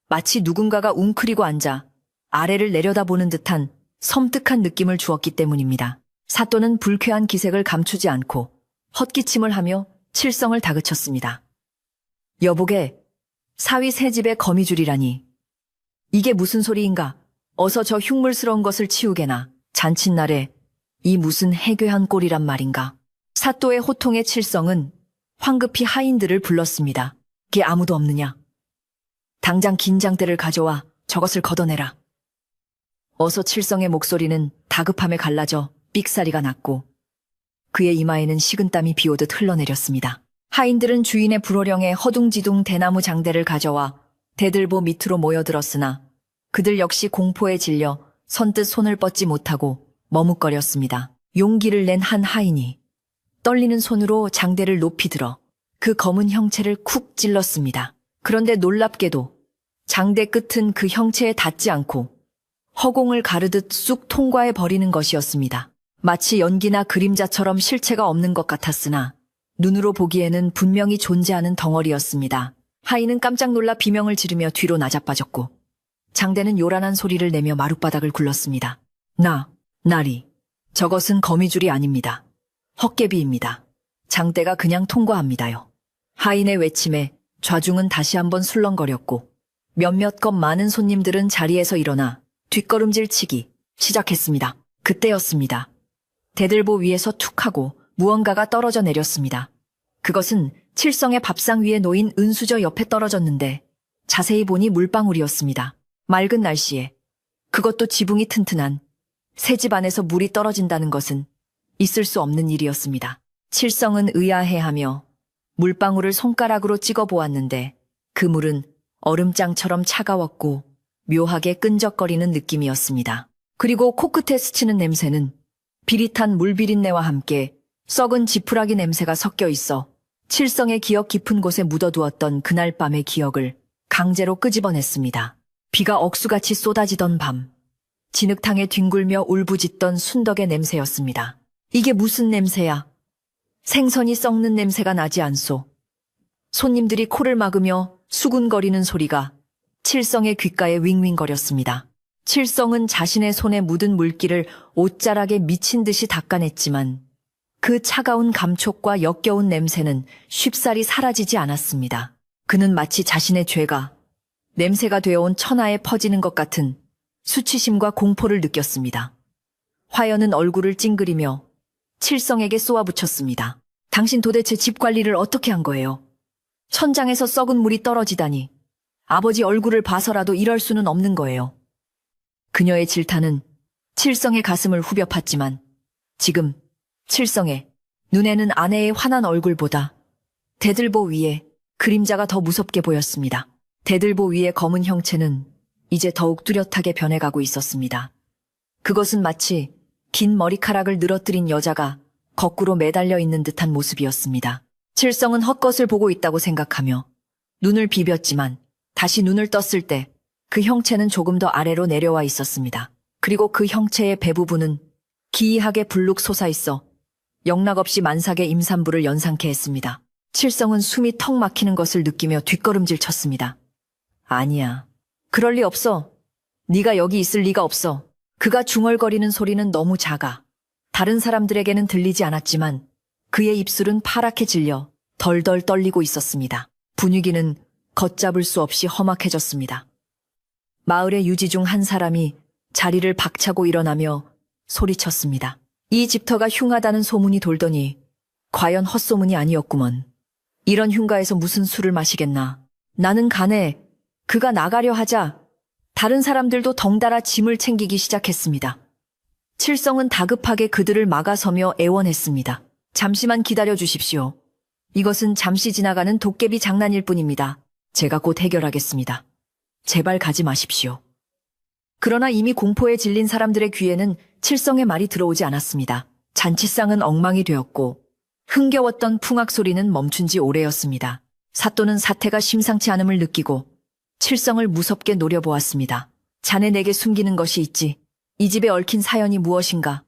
S1: 마치 누군가가 웅크리고 앉아 아래를 내려다보는 듯한 섬뜩한 느낌을 주었기 때문입니다. 사또는 불쾌한 기색을 감추지 않고 헛기침을 하며 칠성을 다그쳤습니다. 여보게, 사위 새 집에 거미줄이라니. 이게 무슨 소리인가? 어서 저 흉물스러운 것을 치우게나. 잔칫날에 이 무슨 해괴한 꼴이란 말인가. 사또의 호통의 칠성은 황급히 하인들을 불렀습니다. 게 아무도 없느냐? 당장 긴장대를 가져와 저것을 걷어내라. 어서 칠성의 목소리는 다급함에 갈라져 삑사리가 났고 그의 이마에는 식은땀이 비오듯 흘러내렸습니다. 하인들은 주인의 불호령에 허둥지둥 대나무 장대를 가져와 대들보 밑으로 모여들었으나 그들 역시 공포에 질려 선뜻 손을 뻗지 못하고 머뭇거렸습니다. 용기를 낸 한 하인이 떨리는 손으로 장대를 높이 들어 그 검은 형체를 쿡 찔렀습니다. 그런데 놀랍게도 장대 끝은 그 형체에 닿지 않고 허공을 가르듯 쑥 통과해 버리는 것이었습니다. 마치 연기나 그림자처럼 실체가 없는 것 같았으나 눈으로 보기에는 분명히 존재하는 덩어리였습니다. 하인은 깜짝 놀라 비명을 지르며 뒤로 나자빠졌고 장대는 요란한 소리를 내며 마룻바닥을 굴렀습니다. 나리, 저것은 거미줄이 아닙니다. 헛개비입니다. 장대가 그냥 통과합니다요. 하인의 외침에 좌중은 다시 한번 술렁거렸고 몇몇것 많은 손님들은 자리에서 일어나 뒷걸음질 치기 시작했습니다. 그때였습니다. 대들보 위에서 툭 하고 무언가가 떨어져 내렸습니다. 그것은 칠성의 밥상 위에 놓인 은수저 옆에 떨어졌는데 자세히 보니 물방울이었습니다. 맑은 날씨에 그것도 지붕이 튼튼한 새 집 안에서 물이 떨어진다는 것은 있을 수 없는 일이었습니다. 칠성은 의아해하며 물방울을 손가락으로 찍어 보았는데 그 물은 얼음장처럼 차가웠고 묘하게 끈적거리는 느낌이었습니다. 그리고 코끝에 스치는 냄새는 비릿한 물비린내와 함께 썩은 지푸라기 냄새가 섞여 있어 칠성의 기억 깊은 곳에 묻어두었던 그날 밤의 기억을 강제로 끄집어냈습니다. 비가 억수같이 쏟아지던 밤, 진흙탕에 뒹굴며 울부짖던 순덕의 냄새였습니다. 이게 무슨 냄새야? 생선이 썩는 냄새가 나지 않소. 손님들이 코를 막으며 수군거리는 소리가 칠성의 귓가에 윙윙거렸습니다. 칠성은 자신의 손에 묻은 물기를 옷자락에 미친 듯이 닦아냈지만 그 차가운 감촉과 역겨운 냄새는 쉽사리 사라지지 않았습니다. 그는 마치 자신의 죄가 냄새가 되어온 천하에 퍼지는 것 같은 수치심과 공포를 느꼈습니다. 화연은 얼굴을 찡그리며 칠성에게 쏘아붙였습니다. 당신 도대체 집 관리를 어떻게 한 거예요? 천장에서 썩은 물이 떨어지다니. 아버지 얼굴을 봐서라도 이럴 수는 없는 거예요. 그녀의 질타는 칠성의 가슴을 후벼 팠지만 지금 칠성의 눈에는 아내의 환한 얼굴보다 대들보 위에 그림자가 더 무섭게 보였습니다. 대들보 위의 검은 형체는 이제 더욱 뚜렷하게 변해가고 있었습니다. 그것은 마치 긴 머리카락을 늘어뜨린 여자가 거꾸로 매달려 있는 듯한 모습이었습니다. 칠성은 헛것을 보고 있다고 생각하며 눈을 비볐지만 다시 눈을 떴을 때 그 형체는 조금 더 아래로 내려와 있었습니다. 그리고 그 형체의 배 부분은 기이하게 불룩 솟아있어 영락없이 만삭의 임산부를 연상케 했습니다. 칠성은 숨이 턱 막히는 것을 느끼며 뒷걸음질 쳤습니다. 아니야. 그럴 리 없어. 네가 여기 있을 리가 없어. 그가 중얼거리는 소리는 너무 작아. 다른 사람들에게는 들리지 않았지만 그의 입술은 파랗게 질려 덜덜 떨리고 있었습니다. 분위기는 걷잡을 수 없이 험악해졌습니다. 마을의 유지 중 한 사람이 자리를 박차고 일어나며 소리쳤습니다. 이 집터가 흉하다는 소문이 돌더니 과연 헛소문이 아니었구먼. 이런 흉가에서 무슨 술을 마시겠나. 나는 가네. 그가 나가려 하자 다른 사람들도 덩달아 짐을 챙기기 시작했습니다. 칠성은 다급하게 그들을 막아서며 애원했습니다. 잠시만 기다려 주십시오. 이것은 잠시 지나가는 도깨비 장난일 뿐입니다. 제가 곧 해결하겠습니다. 제발 가지 마십시오. 그러나 이미 공포에 질린 사람들의 귀에는 칠성의 말이 들어오지 않았습니다. 잔치상은 엉망이 되었고 흥겨웠던 풍악 소리는 멈춘 지 오래였습니다. 사또는 사태가 심상치 않음을 느끼고 칠성을 무섭게 노려보았습니다. 자네 내게 숨기는 것이 있지. 이 집에 얽힌 사연이 무엇인가?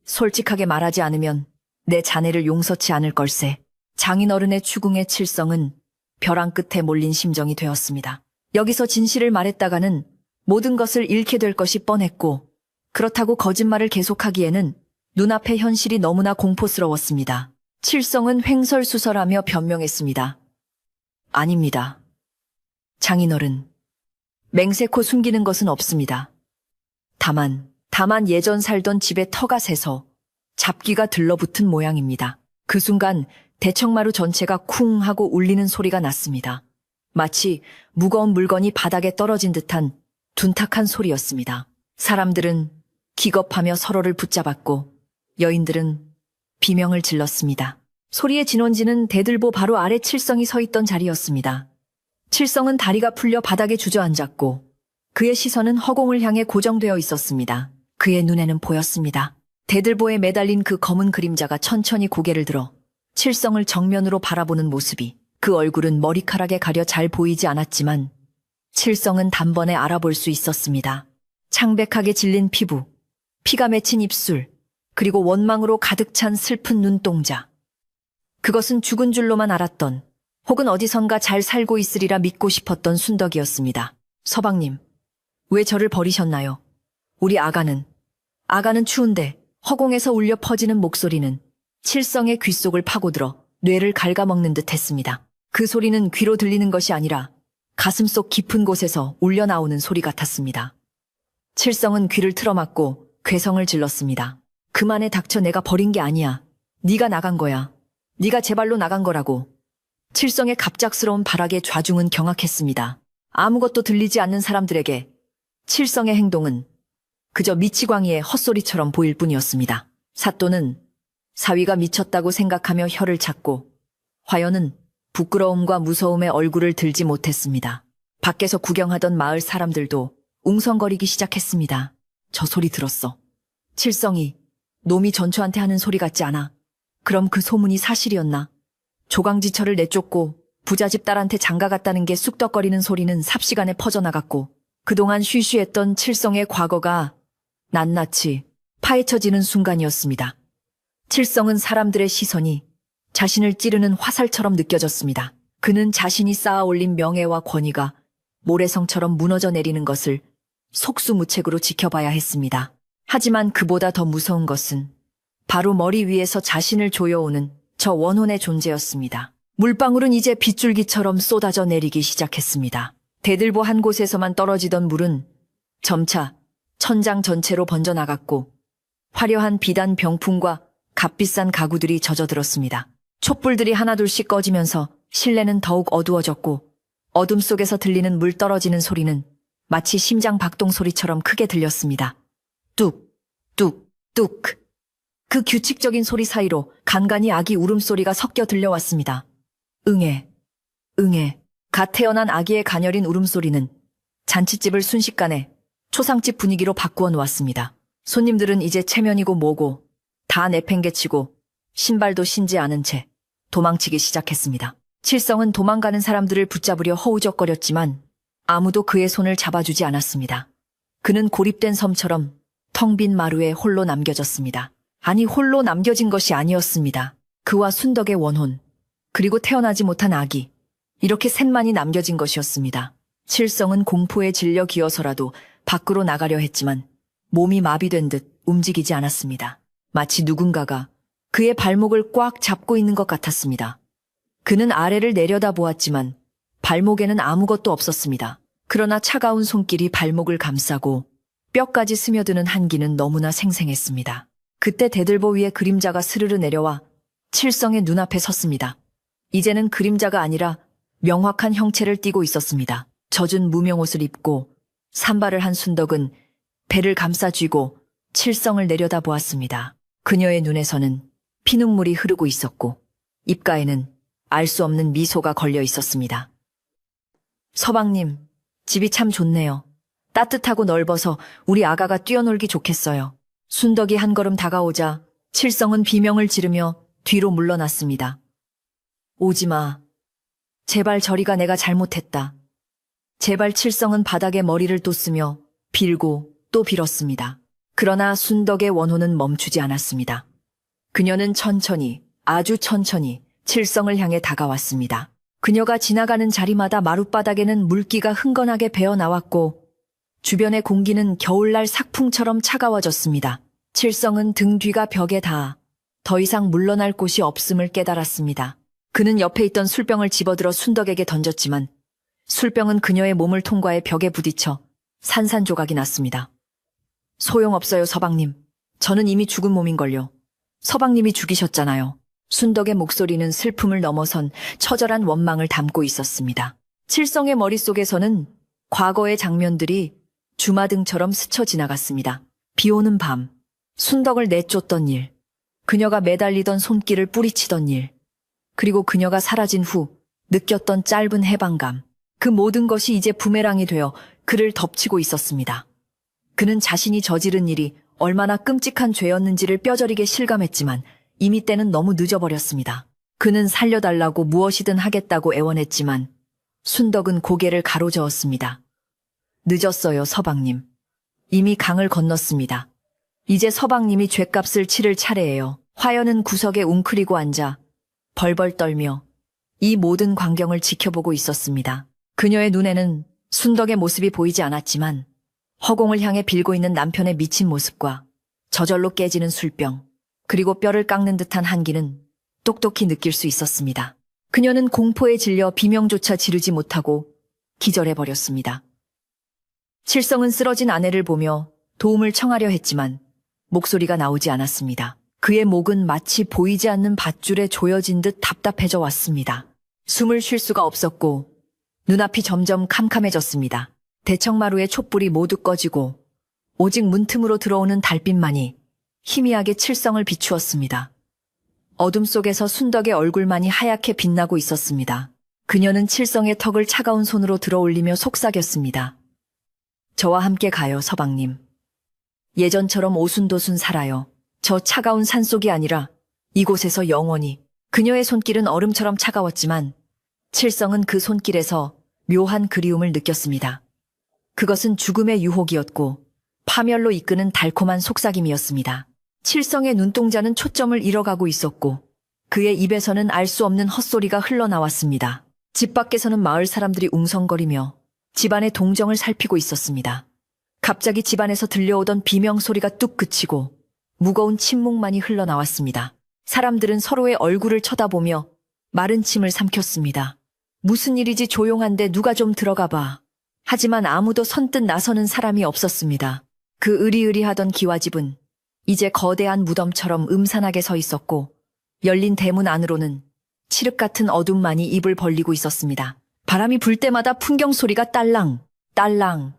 S1: 솔직하게 말하지 않으면 내 자네를 용서치 않을 걸세. 장인어른의 추궁에 칠성은 벼랑 끝에 몰린 심정이 되었습니다. 여기서 진실을 말했다가는 모든 것을 잃게 될 것이 뻔했고 그렇다고 거짓말을 계속하기에는 눈앞의 현실이 너무나 공포스러웠습니다. 칠성은 횡설수설하며 변명했습니다. 아닙니다. 장인어른, 맹세코 숨기는 것은 없습니다. 다만 예전 살던 집에 터가 새서 잡기가 들러붙은 모양입니다. 그 순간 대청마루 전체가 쿵 하고 울리는 소리가 났습니다. 마치 무거운 물건이 바닥에 떨어진 듯한 둔탁한 소리였습니다. 사람들은 기겁하며 서로를 붙잡았고 여인들은 비명을 질렀습니다. 소리의 진원지는 대들보 바로 아래 칠성이 서 있던 자리였습니다. 칠성은 다리가 풀려 바닥에 주저앉았고 그의 시선은 허공을 향해 고정되어 있었습니다. 그의 눈에는 보였습니다. 대들보에 매달린 그 검은 그림자가 천천히 고개를 들어 칠성을 정면으로 바라보는 모습이 그 얼굴은 머리카락에 가려 잘 보이지 않았지만 칠성은 단번에 알아볼 수 있었습니다. 창백하게 질린 피부, 피가 맺힌 입술, 그리고 원망으로 가득 찬 슬픈 눈동자. 그것은 죽은 줄로만 알았던 혹은 어디선가 잘 살고 있으리라 믿고 싶었던 순덕이었습니다. 서방님, 왜 저를 버리셨나요? 우리 아가는 추운데 허공에서 울려 퍼지는 목소리는 칠성의 귓속을 파고들어 뇌를 갉아먹는 듯 했습니다. 그 소리는 귀로 들리는 것이 아니라 가슴속 깊은 곳에서 울려나오는 소리 같았습니다. 칠성은 귀를 틀어막고 괴성을 질렀습니다. 그만해 닥쳐. 내가 버린 게 아니야. 네가 나간 거야. 네가 제 발로 나간 거라고. 칠성의 갑작스러운 발악에 좌중은 경악했습니다. 아무것도 들리지 않는 사람들에게 칠성의 행동은 그저 미치광이의 헛소리처럼 보일 뿐이었습니다. 사또는 사위가 미쳤다고 생각하며 혀를 찾고 화연은 부끄러움과 무서움에 얼굴을 들지 못했습니다. 밖에서 구경하던 마을 사람들도 웅성거리기 시작했습니다. 저 소리 들었어. 칠성이 놈이 전초한테 하는 소리 같지 않아. 그럼 그 소문이 사실이었나? 조강지철을 내쫓고 부잣집 딸한테 장가갔다는 게 쑥덕거리는 소리는 삽시간에 퍼져나갔고 그동안 쉬쉬했던 칠성의 과거가 낱낱이 파헤쳐지는 순간이었습니다. 칠성은 사람들의 시선이 자신을 찌르는 화살처럼 느껴졌습니다. 그는 자신이 쌓아올린 명예와 권위가 모래성처럼 무너져 내리는 것을 속수무책으로 지켜봐야 했습니다. 하지만 그보다 더 무서운 것은 바로 머리 위에서 자신을 조여오는 저 원혼의 존재였습니다. 물방울은 이제 빗줄기처럼 쏟아져 내리기 시작했습니다. 대들보 한 곳에서만 떨어지던 물은 점차 천장 전체로 번져나갔고 화려한 비단 병풍과 값비싼 가구들이 젖어들었습니다. 촛불들이 하나둘씩 꺼지면서 실내는 더욱 어두워졌고 어둠 속에서 들리는 물 떨어지는 소리는 마치 심장 박동 소리처럼 크게 들렸습니다. 뚝, 뚝, 뚝. 그 규칙적인 소리 사이로 간간히 아기 울음소리가 섞여 들려왔습니다. 응애, 응애. 갓 태어난 아기의 가녀린 울음소리는 잔칫집을 순식간에 초상집 분위기로 바꾸어 놓았습니다. 손님들은 이제 체면이고 뭐고 다 내팽개치고 신발도 신지 않은 채 도망치기 시작했습니다. 칠성은 도망가는 사람들을 붙잡으려 허우적거렸지만 아무도 그의 손을 잡아주지 않았습니다. 그는 고립된 섬처럼 텅 빈 마루에 홀로 남겨졌습니다. 아니, 홀로 남겨진 것이 아니었습니다. 그와 순덕의 원혼, 그리고 태어나지 못한 아기, 이렇게 셋만이 남겨진 것이었습니다. 칠성은 공포에 질려 기어서라도 밖으로 나가려 했지만 몸이 마비된 듯 움직이지 않았습니다. 마치 누군가가 그의 발목을 꽉 잡고 있는 것 같았습니다. 그는 아래를 내려다보았지만 발목에는 아무것도 없었습니다. 그러나 차가운 손길이 발목을 감싸고 뼈까지 스며드는 한기는 너무나 생생했습니다. 그때 대들보 위에 그림자가 스르르 내려와 칠성의 눈앞에 섰습니다. 이제는 그림자가 아니라 명확한 형체를 띠고 있었습니다. 젖은 무명옷을 입고 산발을 한 순덕은 배를 감싸 쥐고 칠성을 내려다보았습니다. 그녀의 눈에서는 피눈물이 흐르고 있었고 입가에는 알 수 없는 미소가 걸려 있었습니다. 서방님, 집이 참 좋네요. 따뜻하고 넓어서 우리 아가가 뛰어놀기 좋겠어요. 순덕이 한 걸음 다가오자 칠성은 비명을 지르며 뒤로 물러났습니다. 오지마. 제발 저리가, 내가 잘못했다. 제발. 칠성은 바닥에 머리를 돋으며 빌고 또 빌었습니다. 그러나 순덕의 원혼은 멈추지 않았습니다. 그녀는 천천히, 아주 천천히 칠성을 향해 다가왔습니다. 그녀가 지나가는 자리마다 마룻바닥에는 물기가 흥건하게 배어나왔고 주변의 공기는 겨울날 삭풍처럼 차가워졌습니다. 칠성은 등 뒤가 벽에 닿아 더 이상 물러날 곳이 없음을 깨달았습니다. 그는 옆에 있던 술병을 집어들어 순덕에게 던졌지만 술병은 그녀의 몸을 통과해 벽에 부딪혀 산산조각이 났습니다. 소용없어요, 서방님. 저는 이미 죽은 몸인걸요. 서방님이 죽이셨잖아요. 순덕의 목소리는 슬픔을 넘어선 처절한 원망을 담고 있었습니다. 칠성의 머릿속에서는 과거의 장면들이 주마등처럼 스쳐 지나갔습니다. 비오는 밤, 순덕을 내쫓던 일, 그녀가 매달리던 손길을 뿌리치던 일, 그리고 그녀가 사라진 후 느꼈던 짧은 해방감. 그 모든 것이 이제 부메랑이 되어 그를 덮치고 있었습니다. 그는 자신이 저지른 일이 얼마나 끔찍한 죄였는지를 뼈저리게 실감했지만 이미 때는 너무 늦어버렸습니다. 그는 살려달라고 무엇이든 하겠다고 애원했지만 순덕은 고개를 가로저었습니다. 늦었어요, 서방님. 이미 강을 건넜습니다. 이제 서방님이 죗값을 치를 차례예요. 화연은 구석에 웅크리고 앉아 벌벌 떨며 이 모든 광경을 지켜보고 있었습니다. 그녀의 눈에는 순덕의 모습이 보이지 않았지만 허공을 향해 빌고 있는 남편의 미친 모습과 저절로 깨지는 술병, 그리고 뼈를 깎는 듯한 한기는 똑똑히 느낄 수 있었습니다. 그녀는 공포에 질려 비명조차 지르지 못하고 기절해버렸습니다. 칠성은 쓰러진 아내를 보며 도움을 청하려 했지만 목소리가 나오지 않았습니다. 그의 목은 마치 보이지 않는 밧줄에 조여진 듯 답답해져 왔습니다. 숨을 쉴 수가 없었고 눈앞이 점점 캄캄해졌습니다. 대청마루의 촛불이 모두 꺼지고 오직 문틈으로 들어오는 달빛만이 희미하게 칠성을 비추었습니다. 어둠 속에서 순덕의 얼굴만이 하얗게 빛나고 있었습니다. 그녀는 칠성의 턱을 차가운 손으로 들어올리며 속삭였습니다. 저와 함께 가요, 서방님. 예전처럼 오순도순 살아요. 저 차가운 산속이 아니라 이곳에서 영원히. 그녀의 손길은 얼음처럼 차가웠지만 칠성은 그 손길에서 묘한 그리움을 느꼈습니다. 그것은 죽음의 유혹이었고 파멸로 이끄는 달콤한 속삭임이었습니다. 칠성의 눈동자는 초점을 잃어가고 있었고 그의 입에서는 알 수 없는 헛소리가 흘러나왔습니다. 집 밖에서는 마을 사람들이 웅성거리며 집안의 동정을 살피고 있었습니다. 갑자기 집안에서 들려오던 비명소리가 뚝 그치고 무거운 침묵만이 흘러나왔습니다. 사람들은 서로의 얼굴을 쳐다보며 마른 침을 삼켰습니다. 무슨 일이지, 조용한데 누가 좀 들어가 봐. 하지만 아무도 선뜻 나서는 사람이 없었습니다. 그 으리으리하던 기와집은 이제 거대한 무덤처럼 음산하게 서 있었고 열린 대문 안으로는 칠흑 같은 어둠만이 입을 벌리고 있었습니다. 바람이 불 때마다 풍경 소리가 딸랑 딸랑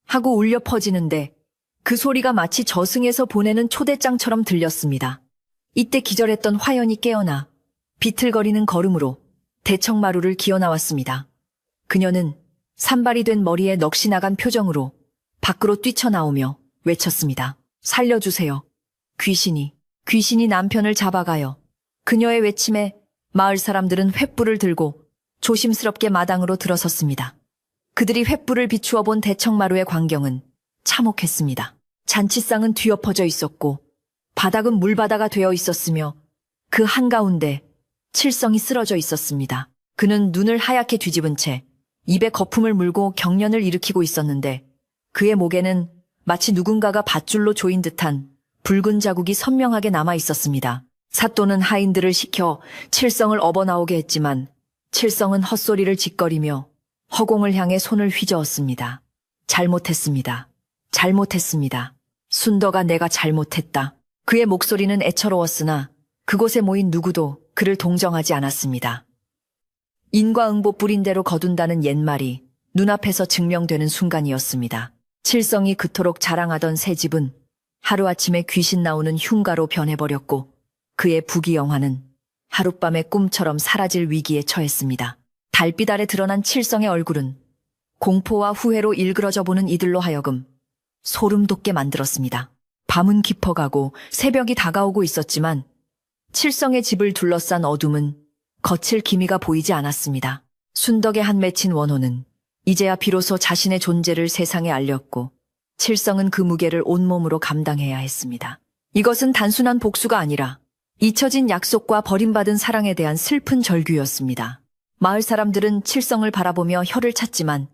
S1: 하고 울려 퍼지는데 그 소리가 마치 저승에서 보내는 초대장처럼 들렸습니다. 이때 기절했던 화연이 깨어나 비틀거리는 걸음으로 대청마루를 기어나왔습니다. 그녀는 산발이 된 머리에 넋이 나간 표정으로 밖으로 뛰쳐나오며 외쳤습니다. 살려주세요. 귀신이 남편을 잡아가요. 그녀의 외침에 마을 사람들은 횃불을 들고 조심스럽게 마당으로 들어섰습니다. 그들이 횃불을 비추어 본 대청마루의 광경은 참혹했습니다. 잔치상은 뒤엎어져 있었고 바닥은 물바다가 되어 있었으며 그 한가운데 칠성이 쓰러져 있었습니다. 그는 눈을 하얗게 뒤집은 채 입에 거품을 물고 경련을 일으키고 있었는데 그의 목에는 마치 누군가가 밧줄로 조인 듯한 붉은 자국이 선명하게 남아 있었습니다. 사또는 하인들을 시켜 칠성을 업어나오게 했지만 칠성은 헛소리를 짓거리며 허공을 향해 손을 휘저었습니다. 잘못했습니다. 잘못했습니다. 순덕아, 내가 잘못했다. 그의 목소리는 애처로웠으나 그곳에 모인 누구도 그를 동정하지 않았습니다. 인과응보 뿌린 대로 거둔다는 옛말이 눈앞에서 증명되는 순간이었습니다. 칠성이 그토록 자랑하던 새 집은 하루아침에 귀신 나오는 흉가로 변해버렸고 그의 부귀영화는 하룻밤의 꿈처럼 사라질 위기에 처했습니다. 달빛 아래 드러난 칠성의 얼굴은 공포와 후회로 일그러져 보는 이들로 하여금 소름 돋게 만들었습니다. 밤은 깊어가고 새벽이 다가오고 있었지만 칠성의 집을 둘러싼 어둠은 거칠 기미가 보이지 않았습니다. 순덕의 한 맺힌 원호는 이제야 비로소 자신의 존재를 세상에 알렸고 칠성은 그 무게를 온몸으로 감당해야 했습니다. 이것은 단순한 복수가 아니라 잊혀진 약속과 버림받은 사랑에 대한 슬픈 절규였습니다. 마을 사람들은 칠성을 바라보며 혀를 찼지만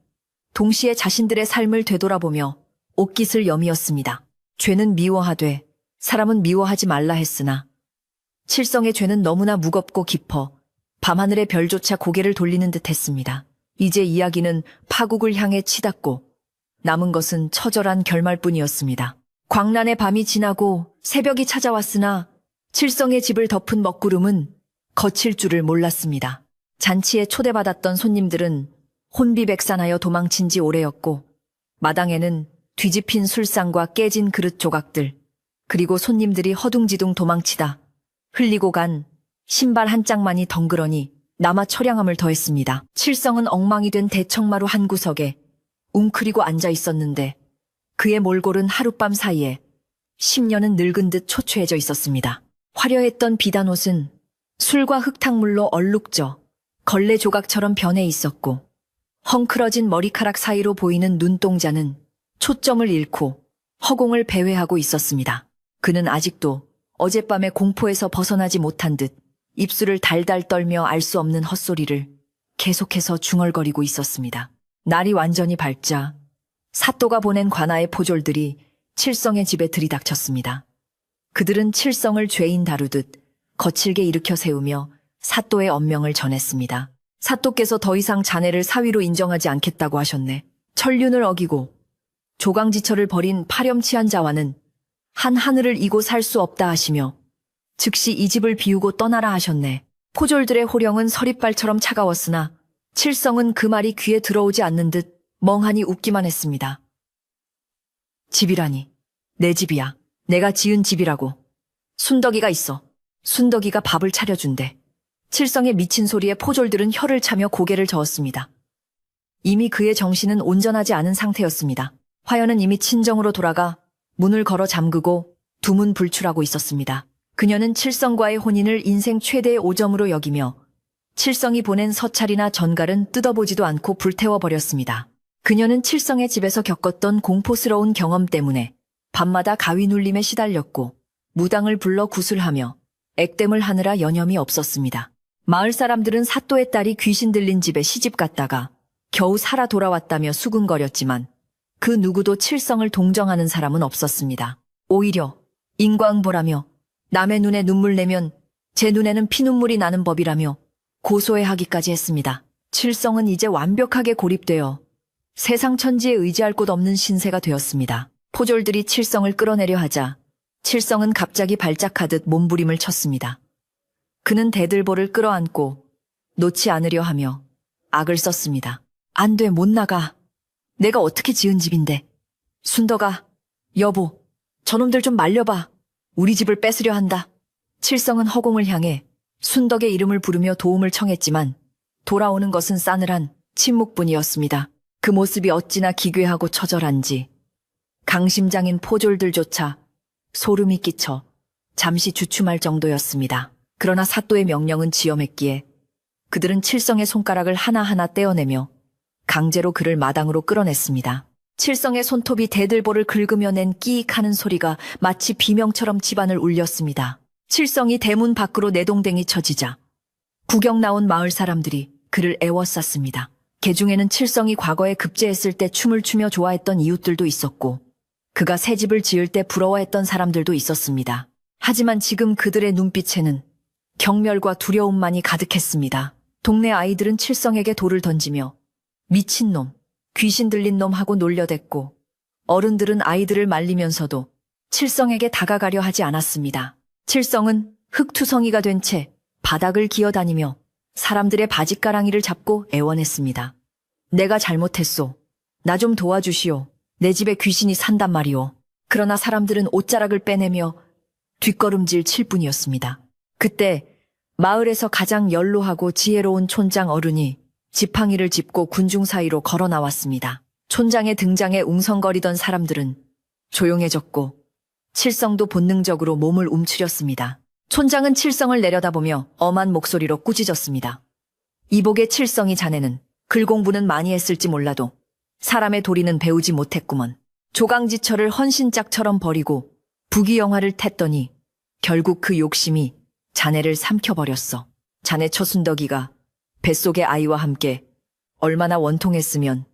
S1: 동시에 자신들의 삶을 되돌아보며 옷깃을 여미었습니다. 죄는 미워하되 사람은 미워하지 말라 했으나 칠성의 죄는 너무나 무겁고 깊어 밤하늘의 별조차 고개를 돌리는 듯 했습니다. 이제 이야기는 파국을 향해 치닫고 남은 것은 처절한 결말뿐이었습니다. 광란의 밤이 지나고 새벽이 찾아왔으나 칠성의 집을 덮은 먹구름은 거칠 줄을 몰랐습니다. 잔치에 초대받았던 손님들은 혼비백산하여 도망친 지 오래였고 마당에는 뒤집힌 술상과 깨진 그릇 조각들, 그리고 손님들이 허둥지둥 도망치다 흘리고 간 신발 한 짝만이 덩그러니 남아 처량함을 더했습니다. 칠성은 엉망이 된 대청마루 한 구석에 웅크리고 앉아 있었는데 그의 몰골은 하룻밤 사이에 10년은 늙은 듯 초췌해져 있었습니다. 화려했던 비단옷은 술과 흙탕물로 얼룩져 걸레 조각처럼 변해 있었고 헝클어진 머리카락 사이로 보이는 눈동자는 초점을 잃고 허공을 배회하고 있었습니다. 그는 아직도 어젯밤의 공포에서 벗어나지 못한 듯 입술을 달달 떨며 알 수 없는 헛소리를 계속해서 중얼거리고 있었습니다. 날이 완전히 밝자 사또가 보낸 관아의 포졸들이 칠성의 집에 들이닥쳤습니다. 그들은 칠성을 죄인 다루듯 거칠게 일으켜 세우며 사또의 언명을 전했습니다. 사또께서 더 이상 자네를 사위로 인정하지 않겠다고 하셨네. 천륜을 어기고 조강지처를 벌인 파렴치한 자와는 한 하늘을 이고 살 수 없다 하시며 즉시 이 집을 비우고 떠나라 하셨네. 포졸들의 호령은 서릿발처럼 차가웠으나 칠성은 그 말이 귀에 들어오지 않는 듯 멍하니 웃기만 했습니다. 집이라니. 내 집이야. 내가 지은 집이라고. 순덕이가 있어. 순덕이가 밥을 차려준대. 칠성의 미친 소리에 포졸들은 혀를 차며 고개를 저었습니다. 이미 그의 정신은 온전하지 않은 상태였습니다. 화연은 이미 친정으로 돌아가 문을 걸어 잠그고 두문불출하고 있었습니다. 그녀는 칠성과의 혼인을 인생 최대의 오점으로 여기며 칠성이 보낸 서찰이나 전갈은 뜯어보지도 않고 불태워버렸습니다. 그녀는 칠성의 집에서 겪었던 공포스러운 경험 때문에 밤마다 가위 눌림에 시달렸고 무당을 불러 구술하며 액땜을 하느라 여념이 없었습니다. 마을 사람들은 사또의 딸이 귀신 들린 집에 시집 갔다가 겨우 살아 돌아왔다며 수군거렸지만 그 누구도 칠성을 동정하는 사람은 없었습니다. 오히려 인과응보라며 남의 눈에 눈물 내면 제 눈에는 피눈물이 나는 법이라며 고소해하기까지 했습니다. 칠성은 이제 완벽하게 고립되어 세상 천지에 의지할 곳 없는 신세가 되었습니다. 포졸들이 칠성을 끌어내려 하자 칠성은 갑자기 발작하듯 몸부림을 쳤습니다. 그는 대들보를 끌어안고 놓지 않으려 하며 악을 썼습니다. 안 돼, 못 나가. 내가 어떻게 지은 집인데. 순덕아, 여보, 저놈들 좀 말려봐. 우리 집을 뺏으려 한다. 칠성은 허공을 향해 순덕의 이름을 부르며 도움을 청했지만 돌아오는 것은 싸늘한 침묵뿐이었습니다. 그 모습이 어찌나 기괴하고 처절한지 강심장인 포졸들조차 소름이 끼쳐 잠시 주춤할 정도였습니다. 그러나 사또의 명령은 지엄했기에 그들은 칠성의 손가락을 하나하나 떼어내며 강제로 그를 마당으로 끌어냈습니다. 칠성의 손톱이 대들보를 긁으며 낸 끼익하는 소리가 마치 비명처럼 집안을 울렸습니다. 칠성이 대문 밖으로 내동댕이 쳐지자 구경 나온 마을 사람들이 그를 애워쌌습니다. 개중에는 칠성이 과거에 급제했을 때 춤을 추며 좋아했던 이웃들도 있었고 그가 새 집을 지을 때 부러워했던 사람들도 있었습니다. 하지만 지금 그들의 눈빛에는 경멸과 두려움만이 가득했습니다. 동네 아이들은 칠성에게 돌을 던지며 미친놈, 귀신 들린 놈 하고 놀려댔고 어른들은 아이들을 말리면서도 칠성에게 다가가려 하지 않았습니다. 칠성은 흙투성이가 된 채 바닥을 기어다니며 사람들의 바짓가랑이를 잡고 애원했습니다. 내가 잘못했소. 나 좀 도와주시오. 내 집에 귀신이 산단 말이오. 그러나 사람들은 옷자락을 빼내며 뒷걸음질 칠 뿐이었습니다. 그때 마을에서 가장 연로하고 지혜로운 촌장 어른이 지팡이를 짚고 군중 사이로 걸어 나왔습니다. 촌장의 등장에 웅성거리던 사람들은 조용해졌고 칠성도 본능적으로 몸을 움츠렸습니다. 촌장은 칠성을 내려다보며 엄한 목소리로 꾸짖었습니다. 이복의 칠성이 자네는 글 공부는 많이 했을지 몰라도 사람의 도리는 배우지 못했구먼. 조강지처를 헌신짝처럼 버리고 부귀영화를 텄더니 결국 그 욕심이 자네를 삼켜버렸어. 자네 처순덕이가 뱃속의 아이와 함께 얼마나 원통했으면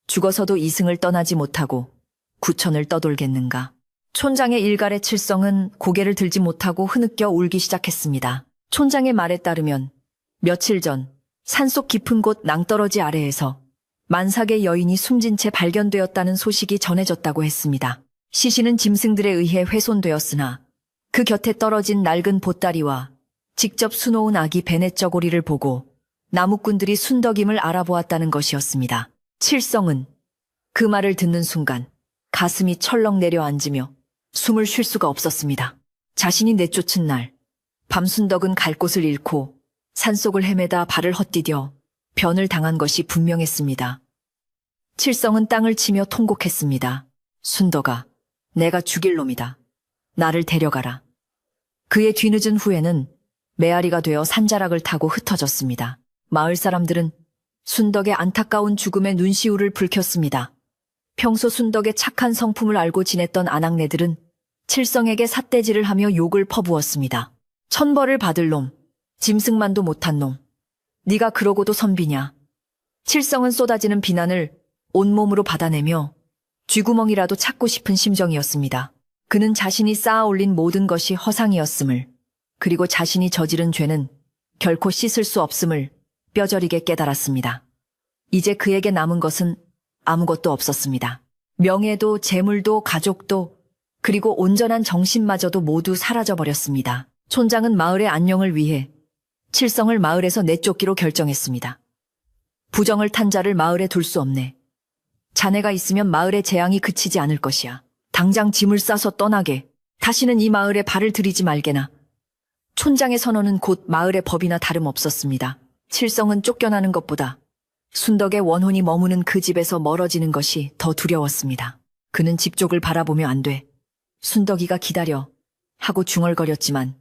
S1: 죽어서도 이승을 떠나지 못하고 구천을 떠돌겠는가. 촌장의 일갈의 칠성은 고개를 들지 못하고 흐느껴 울기 시작했습니다. 촌장의 말에 따르면 며칠 전 산속 깊은 곳 낭떠러지 아래에서 만삭의 여인이 숨진 채 발견되었다는 소식이 전해졌다고 했습니다. 시신은 짐승들에 의해 훼손되었으나 그 곁에 떨어진 낡은 보따리와 직접 수놓은 아기 베넷 저고리를 보고 나무꾼들이 순덕임을 알아보았다는 것이었습니다. 칠성은 그 말을 듣는 순간 가슴이 철렁 내려앉으며 숨을 쉴 수가 없었습니다. 자신이 내쫓은 날, 밤순덕은 갈 곳을 잃고 산속을 헤매다 발을 헛디뎌 변을 당한 것이 분명했습니다. 칠성은 땅을 치며 통곡했습니다. 순덕아, 내가 죽일 놈이다. 나를 데려가라. 그의 뒤늦은 후에는 메아리가 되어 산자락을 타고 흩어졌습니다. 마을 사람들은 순덕의 안타까운 죽음에 눈시울을 붉혔습니다. 평소 순덕의 착한 성품을 알고 지냈던 아낙네들은 칠성에게 삿대질을 하며 욕을 퍼부었습니다. 천벌을 받을 놈, 짐승만도 못한 놈, 네가 그러고도 선비냐. 칠성은 쏟아지는 비난을 온몸으로 받아내며 쥐구멍이라도 찾고 싶은 심정이었습니다. 그는 자신이 쌓아 올린 모든 것이 허상이었음을, 그리고 자신이 저지른 죄는 결코 씻을 수 없음을 뼈저리게 깨달았습니다. 이제 그에게 남은 것은 아무것도 없었습니다. 명예도 재물도 가족도 그리고 온전한 정신마저도 모두 사라져버렸습니다. 촌장은 마을의 안녕을 위해 칠성을 마을에서 내쫓기로 결정했습니다. 부정을 탄 자를 마을에 둘 수 없네. 자네가 있으면 마을의 재앙이 그치지 않을 것이야. 당장 짐을 싸서 떠나게. 다시는 이 마을에 발을 들이지 말게나. 촌장의 선언은 곧 마을의 법이나 다름없었습니다. 칠성은 쫓겨나는 것보다 순덕의 원혼이 머무는 그 집에서 멀어지는 것이 더 두려웠습니다. 그는 집 쪽을 바라보며 안 돼. 순덕이가 기다려. 하고 중얼거렸지만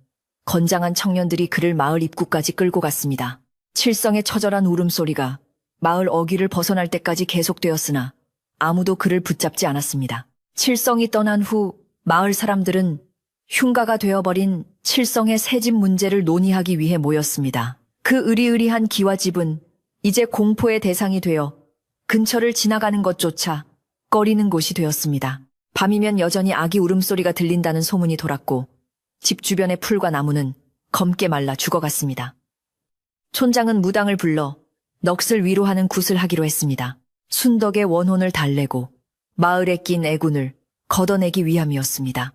S1: 건장한 청년들이 그를 마을 입구까지 끌고 갔습니다. 칠성의 처절한 울음소리가 마을 어귀를 벗어날 때까지 계속되었으나 아무도 그를 붙잡지 않았습니다. 칠성이 떠난 후 마을 사람들은 흉가가 되어버린 칠성의 새집 문제를 논의하기 위해 모였습니다. 그 으리으리한 기와집은 이제 공포의 대상이 되어 근처를 지나가는 것조차 꺼리는 곳이 되었습니다. 밤이면 여전히 아기 울음소리가 들린다는 소문이 돌았고 집 주변의 풀과 나무는 검게 말라 죽어갔습니다. 촌장은 무당을 불러 넋을 위로하는 굿을 하기로 했습니다. 순덕의 원혼을 달래고 마을에 낀 애군을 걷어내기 위함이었습니다.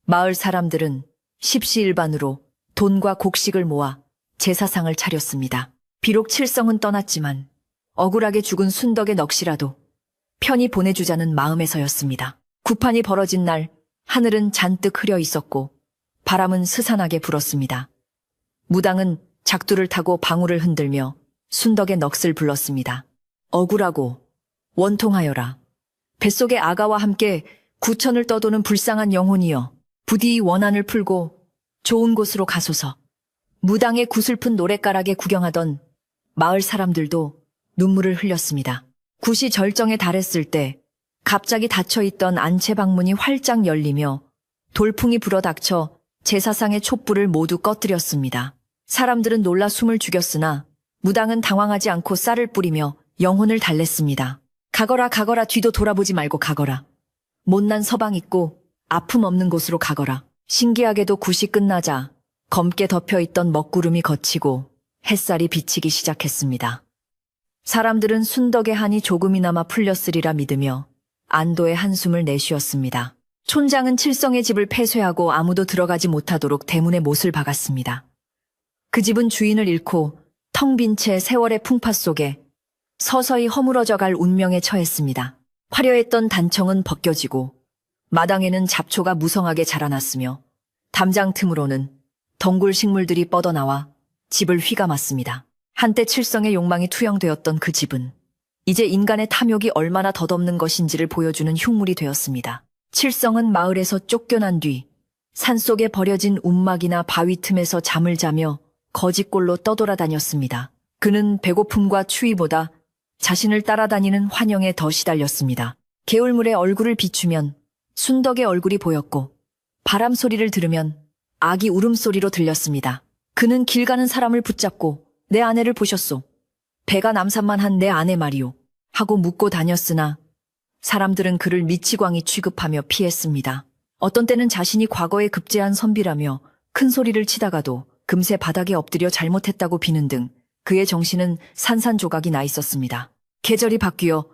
S1: 마을 사람들은 십시일반으로 돈과 곡식을 모아 제사상을 차렸습니다. 비록 칠성은 떠났지만 억울하게 죽은 순덕의 넋이라도 편히 보내주자는 마음에서였습니다. 구판이 벌어진 날 하늘은 잔뜩 흐려 있었고 바람은 스산하게 불었습니다. 무당은 작두를 타고 방울을 흔들며 순덕의 넋을 불렀습니다. 억울하고 원통하여라. 뱃속의 아가와 함께 구천을 떠도는 불쌍한 영혼이여, 부디 원한을 풀고 좋은 곳으로 가소서. 무당의 구슬픈 노랫가락에 구경하던 마을 사람들도 눈물을 흘렸습니다. 굿이 절정에 달했을 때 갑자기 닫혀있던 안채 방문이 활짝 열리며 돌풍이 불어닥쳐 제사상의 촛불을 모두 꺼뜨렸습니다. 사람들은 놀라 숨을 죽였으나 무당은 당황하지 않고 쌀을 뿌리며 영혼을 달랬습니다. 가거라 가거라, 뒤도 돌아보지 말고 가거라. 못난 서방 있고 아픔 없는 곳으로 가거라. 신기하게도 굿이 끝나자 검게 덮여있던 먹구름이 걷히고 햇살이 비치기 시작했습니다. 사람들은 순덕의 한이 조금이나마 풀렸으리라 믿으며 안도의 한숨을 내쉬었습니다. 촌장은 칠성의 집을 폐쇄하고 아무도 들어가지 못하도록 대문에 못을 박았습니다. 그 집은 주인을 잃고 텅 빈 채 세월의 풍파 속에 서서히 허물어져 갈 운명에 처했습니다. 화려했던 단청은 벗겨지고 마당에는 잡초가 무성하게 자라났으며 담장 틈으로는 덩굴 식물들이 뻗어나와 집을 휘감았습니다. 한때 칠성의 욕망이 투영되었던 그 집은 이제 인간의 탐욕이 얼마나 덧없는 것인지를 보여주는 흉물이 되었습니다. 칠성은 마을에서 쫓겨난 뒤 산속에 버려진 움막이나 바위 틈에서 잠을 자며 거지꼴로 떠돌아다녔습니다. 그는 배고픔과 추위보다 자신을 따라다니는 환영에 더 시달렸습니다. 개울물에 얼굴을 비추면 순덕의 얼굴이 보였고 바람 소리를 들으면 아기 울음소리로 들렸습니다. 그는 길 가는 사람을 붙잡고 내 아내를 보셨소. 배가 남산만한 내 아내 말이오. 하고 묻고 다녔으나 사람들은 그를 미치광이 취급하며 피했습니다. 어떤 때는 자신이 과거에 급제한 선비라며 큰 소리를 치다가도 금세 바닥에 엎드려 잘못했다고 비는 등 그의 정신은 산산조각이 나 있었습니다. 계절이 바뀌어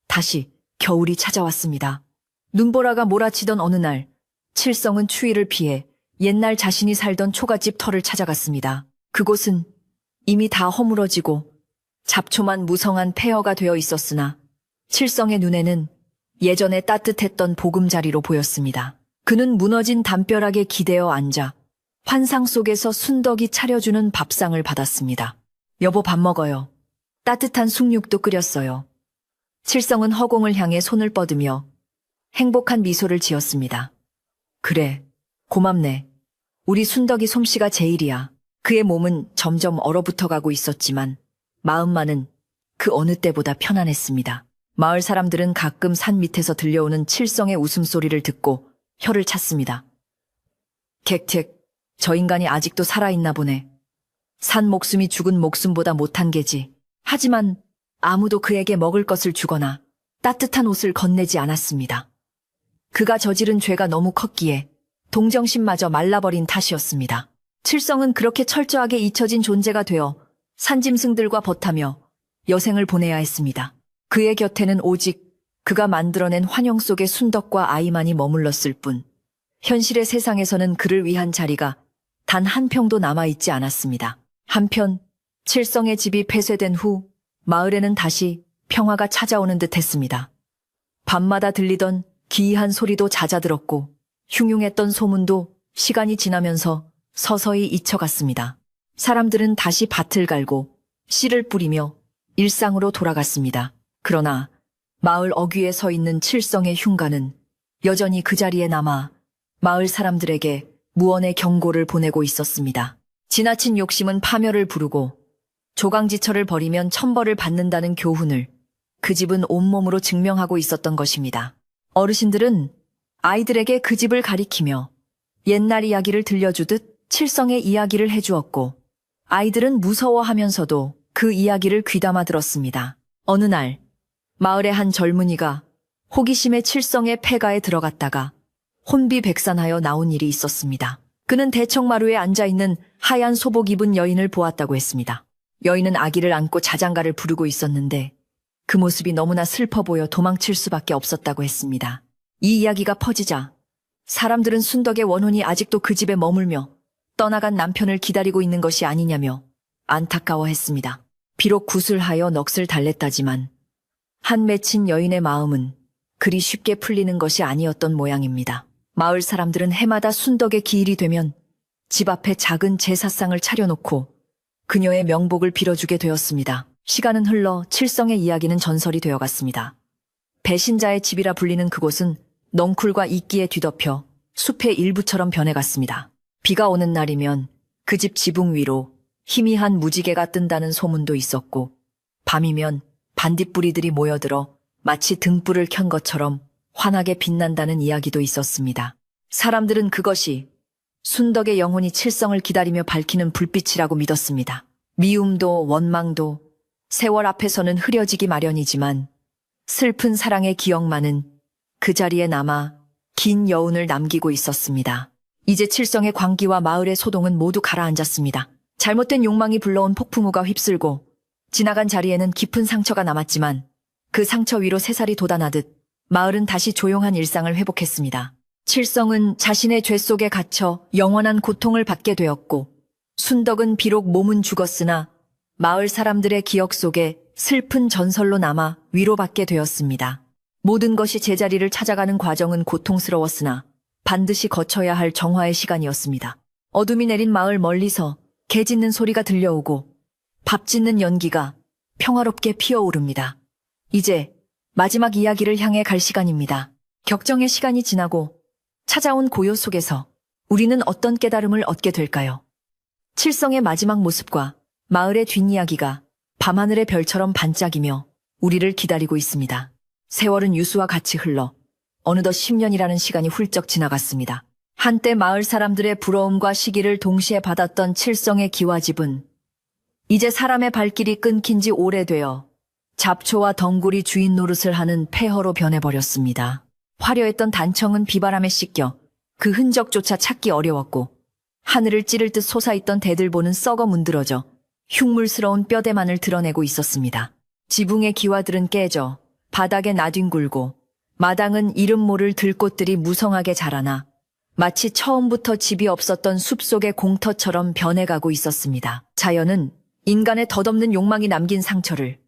S1: 다시 겨울이 찾아왔습니다. 눈보라가 몰아치던 어느 날 칠성은 추위를 피해 옛날 자신이 살던 초가집 터를 찾아갔습니다. 그곳은 이미 다 허물어지고 잡초만 무성한 폐허가 되어 있었으나 칠성의 눈에는 예전에 따뜻했던 보금자리로 보였습니다. 그는 무너진 담벼락에 기대어 앉아 환상 속에서 순덕이 차려주는 밥상을 받았습니다. 여보, 밥 먹어요. 따뜻한 숭늉도 끓였어요. 칠성은 허공을 향해 손을 뻗으며 행복한 미소를 지었습니다. 그래, 고맙네. 우리 순덕이 솜씨가 제일이야. 그의 몸은 점점 얼어붙어가고 있었지만 마음만은 그 어느 때보다 편안했습니다. 마을 사람들은 가끔 산 밑에서 들려오는 칠성의 웃음소리를 듣고 혀를 찼습니다. 객택, 저 인간이 아직도 살아있나 보네. 산 목숨이 죽은 목숨보다 못한 게지. 하지만 아무도 그에게 먹을 것을 주거나 따뜻한 옷을 건네지 않았습니다. 그가 저지른 죄가 너무 컸기에 동정심마저 말라버린 탓이었습니다. 칠성은 그렇게 철저하게 잊혀진 존재가 되어 산짐승들과 벗하며 여생을 보내야 했습니다. 그의 곁에는 오직 그가 만들어낸 환영 속의 순덕과 아이만이 머물렀을 뿐 현실의 세상에서는 그를 위한 자리가 단 한 평도 남아있지 않았습니다. 한편 칠성의 집이 폐쇄된 후 마을에는 다시 평화가 찾아오는 듯 했습니다. 밤마다 들리던 기이한 소리도 잦아들었고 흉흉했던 소문도 시간이 지나면서 서서히 잊혀갔습니다. 사람들은 다시 밭을 갈고 씨를 뿌리며 일상으로 돌아갔습니다. 그러나 마을 어귀에 서 있는 칠성의 흉가는 여전히 그 자리에 남아 마을 사람들에게 무언의 경고를 보내고 있었습니다. 지나친 욕심은 파멸을 부르고 조강지처를 버리면 천벌을 받는다는 교훈을 그 집은 온몸으로 증명하고 있었던 것입니다. 어르신들은 아이들에게 그 집을 가리키며 옛날 이야기를 들려주듯 칠성의 이야기를 해주었고 아이들은 무서워하면서도 그 이야기를 귀담아 들었습니다. 어느 날 마을의 한 젊은이가 호기심에 칠성의 폐가에 들어갔다가 혼비백산하여 나온 일이 있었습니다. 그는 대청마루에 앉아있는 하얀 소복 입은 여인을 보았다고 했습니다. 여인은 아기를 안고 자장가를 부르고 있었는데 그 모습이 너무나 슬퍼 보여 도망칠 수밖에 없었다고 했습니다. 이 이야기가 퍼지자 사람들은 순덕의 원혼이 아직도 그 집에 머물며 떠나간 남편을 기다리고 있는 것이 아니냐며 안타까워했습니다. 비록 구슬하여 넋을 달랬다지만 한 맺힌 여인의 마음은 그리 쉽게 풀리는 것이 아니었던 모양입니다. 마을 사람들은 해마다 순덕의 기일이 되면 집 앞에 작은 제사상을 차려놓고 그녀의 명복을 빌어주게 되었습니다. 시간은 흘러 칠성의 이야기는 전설이 되어갔습니다. 배신자의 집이라 불리는 그곳은 넝쿨과 이끼에 뒤덮여 숲의 일부처럼 변해갔습니다. 비가 오는 날이면 그 집 지붕 위로 희미한 무지개가 뜬다는 소문도 있었고 밤이면 반딧불이들이 모여들어 마치 등불을 켠 것처럼 환하게 빛난다는 이야기도 있었습니다. 사람들은 그것이 순덕의 영혼이 칠성을 기다리며 밝히는 불빛이라고 믿었습니다. 미움도 원망도 세월 앞에서는 흐려지기 마련이지만 슬픈 사랑의 기억만은 그 자리에 남아 긴 여운을 남기고 있었습니다. 이제 칠성의 광기와 마을의 소동은 모두 가라앉았습니다. 잘못된 욕망이 불러온 폭풍우가 휩쓸고 지나간 자리에는 깊은 상처가 남았지만 그 상처 위로 새살이 돋아나듯 마을은 다시 조용한 일상을 회복했습니다. 칠성은 자신의 죄 속에 갇혀 영원한 고통을 받게 되었고 순덕은 비록 몸은 죽었으나 마을 사람들의 기억 속에 슬픈 전설로 남아 위로받게 되었습니다. 모든 것이 제자리를 찾아가는 과정은 고통스러웠으나 반드시 거쳐야 할 정화의 시간이었습니다. 어둠이 내린 마을 멀리서 개 짖는 소리가 들려오고 밥 짓는 연기가 평화롭게 피어오릅니다. 이제 마지막 이야기를 향해 갈 시간입니다. 격정의 시간이 지나고 찾아온 고요 속에서 우리는 어떤 깨달음을 얻게 될까요? 칠성의 마지막 모습과 마을의 뒷이야기가 밤하늘의 별처럼 반짝이며 우리를 기다리고 있습니다. 세월은 유수와 같이 흘러 어느덧 10년이라는 시간이 훌쩍 지나갔습니다. 한때 마을 사람들의 부러움과 시기를 동시에 받았던 칠성의 기와집은 이제 사람의 발길이 끊긴 지 오래되어 잡초와 덩굴이 주인 노릇을 하는 폐허로 변해버렸습니다. 화려했던 단청은 비바람에 씻겨 그 흔적조차 찾기 어려웠고 하늘을 찌를 듯 솟아있던 대들보는 썩어 문드러져 흉물스러운 뼈대만을 드러내고 있었습니다. 지붕의 기와들은 깨져 바닥에 나뒹굴고 마당은 이름 모를 들꽃들이 무성하게 자라나 마치 처음부터 집이 없었던 숲속의 공터처럼 변해가고 있었습니다. 자연은 인간의 덧없는 욕망이 남긴 상처를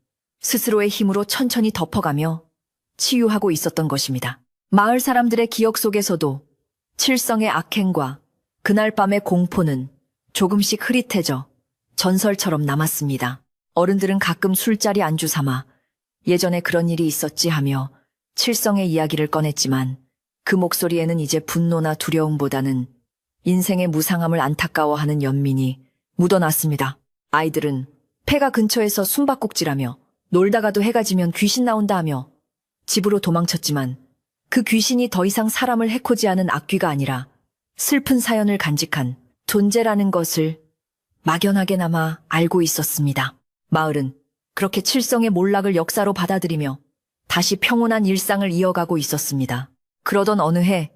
S1: 스스로의 힘으로 천천히 덮어가며 치유하고 있었던 것입니다. 마을 사람들의 기억 속에서도 칠성의 악행과 그날 밤의 공포는 조금씩 흐릿해져 전설처럼 남았습니다. 어른들은 가끔 술자리 안주 삼아 예전에 그런 일이 있었지 하며 칠성의 이야기를 꺼냈지만 그 목소리에는 이제 분노나 두려움보다는 인생의 무상함을 안타까워하는 연민이 묻어났습니다. 아이들은 폐가 근처에서 숨바꼭질하며 놀다가도 해가 지면 귀신 나온다 하며 집으로 도망쳤지만 그 귀신이 더 이상 사람을 해코지 하는 악귀가 아니라 슬픈 사연을 간직한 존재라는 것을 막연하게나마 알고 있었습니다. 마을은 그렇게 칠성의 몰락을 역사로 받아들이며 다시 평온한 일상을 이어가고 있었습니다. 그러던 어느 해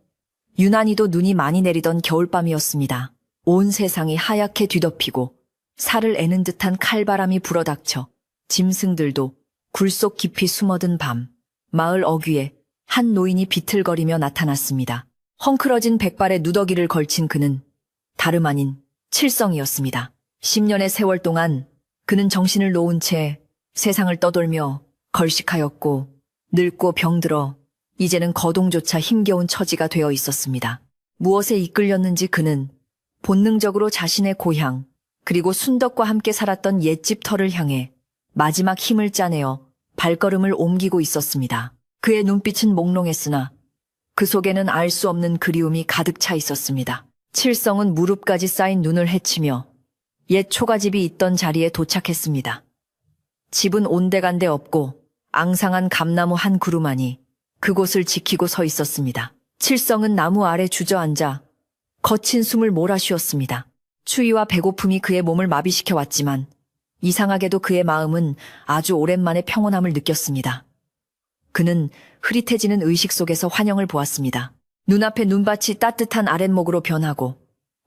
S1: 유난히도 눈이 많이 내리던 겨울밤이었습니다. 온 세상이 하얗게 뒤덮이고 살을 애는 듯한 칼바람이 불어닥쳐 짐승들도 굴속 깊이 숨어든 밤, 마을 어귀에 한 노인이 비틀거리며 나타났습니다. 헝클어진 백발의 누더기를 걸친 그는 다름 아닌 칠성이었습니다. 10년의 세월 동안 그는 정신을 놓은 채 세상을 떠돌며 걸식하였고 늙고 병들어 이제는 거동조차 힘겨운 처지가 되어 있었습니다. 무엇에 이끌렸는지 그는 본능적으로 자신의 고향 그리고 순덕과 함께 살았던 옛집 터를 향해 마지막 힘을 짜내어 발걸음을 옮기고 있었습니다. 그의 눈빛은 몽롱했으나 그 속에는 알 수 없는 그리움이 가득 차 있었습니다. 칠성은 무릎까지 쌓인 눈을 헤치며 옛 초가집이 있던 자리에 도착했습니다. 집은 온데간데 없고 앙상한 감나무 한 그루만이 그곳을 지키고 서 있었습니다. 칠성은 나무 아래 주저앉아 거친 숨을 몰아쉬었습니다. 추위와 배고픔이 그의 몸을 마비시켜 왔지만 이상하게도 그의 마음은 아주 오랜만에 평온함을 느꼈습니다. 그는 흐릿해지는 의식 속에서 환영을 보았습니다. 눈앞의 눈밭이 따뜻한 아랫목으로 변하고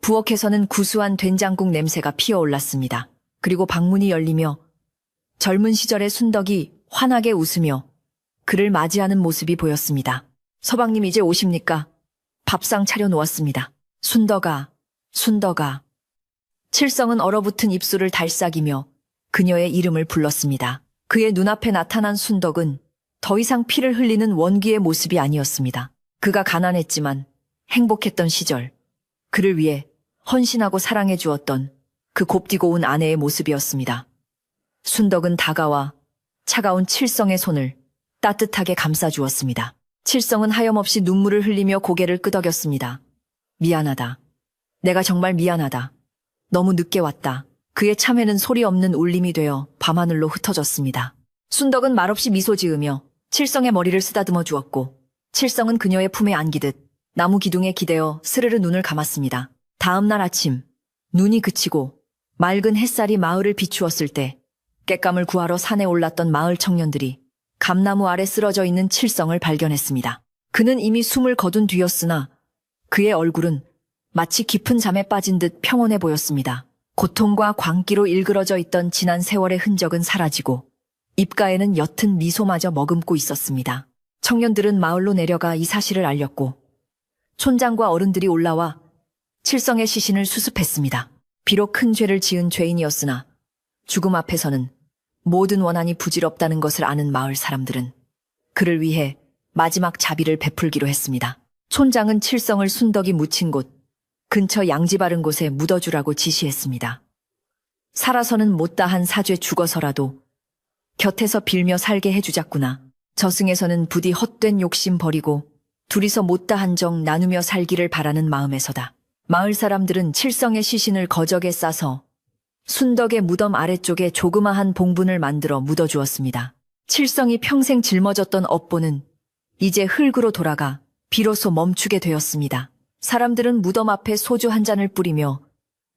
S1: 부엌에서는 구수한 된장국 냄새가 피어올랐습니다. 그리고 방문이 열리며 젊은 시절의 순덕이 환하게 웃으며 그를 맞이하는 모습이 보였습니다. 서방님 이제 오십니까? 밥상 차려놓았습니다. 순덕아, 순덕아. 칠성은 얼어붙은 입술을 달싹이며 그녀의 이름을 불렀습니다. 그의 눈앞에 나타난 순덕은 더 이상 피를 흘리는 원귀의 모습이 아니었습니다. 그가 가난했지만 행복했던 시절, 그를 위해 헌신하고 사랑해 주었던 그 곱디고 온 아내의 모습이었습니다. 순덕은 다가와 차가운 칠성의 손을 따뜻하게 감싸주었습니다. 칠성은 하염없이 눈물을 흘리며 고개를 끄덕였습니다. 미안하다. 내가 정말 미안하다. 너무 늦게 왔다. 그의 참회는 소리 없는 울림이 되어 밤하늘로 흩어졌습니다. 순덕은 말없이 미소 지으며 칠성의 머리를 쓰다듬어 주었고 칠성은 그녀의 품에 안기듯 나무 기둥에 기대어 스르르 눈을 감았습니다. 다음 날 아침 눈이 그치고 맑은 햇살이 마을을 비추었을 때 곶감을 구하러 산에 올랐던 마을 청년들이 감나무 아래 쓰러져 있는 칠성을 발견했습니다. 그는 이미 숨을 거둔 뒤였으나 그의 얼굴은 마치 깊은 잠에 빠진 듯 평온해 보였습니다. 고통과 광기로 일그러져 있던 지난 세월의 흔적은 사라지고 입가에는 옅은 미소마저 머금고 있었습니다. 청년들은 마을로 내려가 이 사실을 알렸고 촌장과 어른들이 올라와 칠성의 시신을 수습했습니다. 비록 큰 죄를 지은 죄인이었으나 죽음 앞에서는 모든 원한이 부질없다는 것을 아는 마을 사람들은 그를 위해 마지막 자비를 베풀기로 했습니다. 촌장은 칠성을 순덕이 묻힌 곳 근처 양지 바른 곳에 묻어주라고 지시했습니다. 살아서는 못다한 사죄 죽어서라도 곁에서 빌며 살게 해주자꾸나. 저승에서는 부디 헛된 욕심 버리고 둘이서 못다 한정 나누며 살기를 바라는 마음에서다. 마을 사람들은 칠성의 시신을 거적에 싸서 순덕의 무덤 아래쪽에 조그마한 봉분을 만들어 묻어주었습니다. 칠성이 평생 짊어졌던 업보는 이제 흙으로 돌아가 비로소 멈추게 되었습니다. 사람들은 무덤 앞에 소주 한 잔을 뿌리며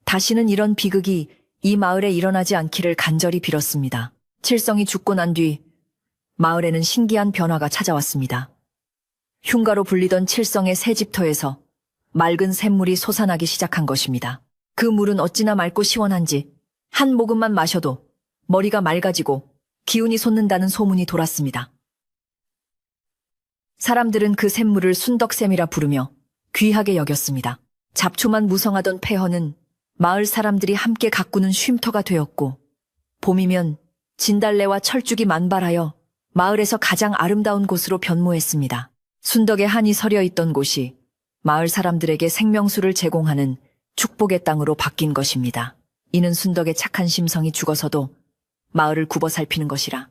S1: 다시는 이런 비극이 이 마을에 일어나지 않기를 간절히 빌었습니다. 칠성이 죽고 난 뒤 마을에는 신기한 변화가 찾아왔습니다. 흉가로 불리던 칠성의 새 집터에서 맑은 샘물이 솟아나기 시작한 것입니다. 그 물은 어찌나 맑고 시원한지 한 모금만 마셔도 머리가 맑아지고 기운이 솟는다는 소문이 돌았습니다. 사람들은 그 샘물을 순덕샘이라 부르며 귀하게 여겼습니다. 잡초만 무성하던 폐허는 마을 사람들이 함께 가꾸는 쉼터가 되었고, 봄이면 진달래와 철쭉이 만발하여 마을에서 가장 아름다운 곳으로 변모했습니다. 순덕의 한이 서려 있던 곳이 마을 사람들에게 생명수를 제공하는 축복의 땅으로 바뀐 것입니다. 이는 순덕의 착한 심성이 죽어서도 마을을 굽어 살피는 것이라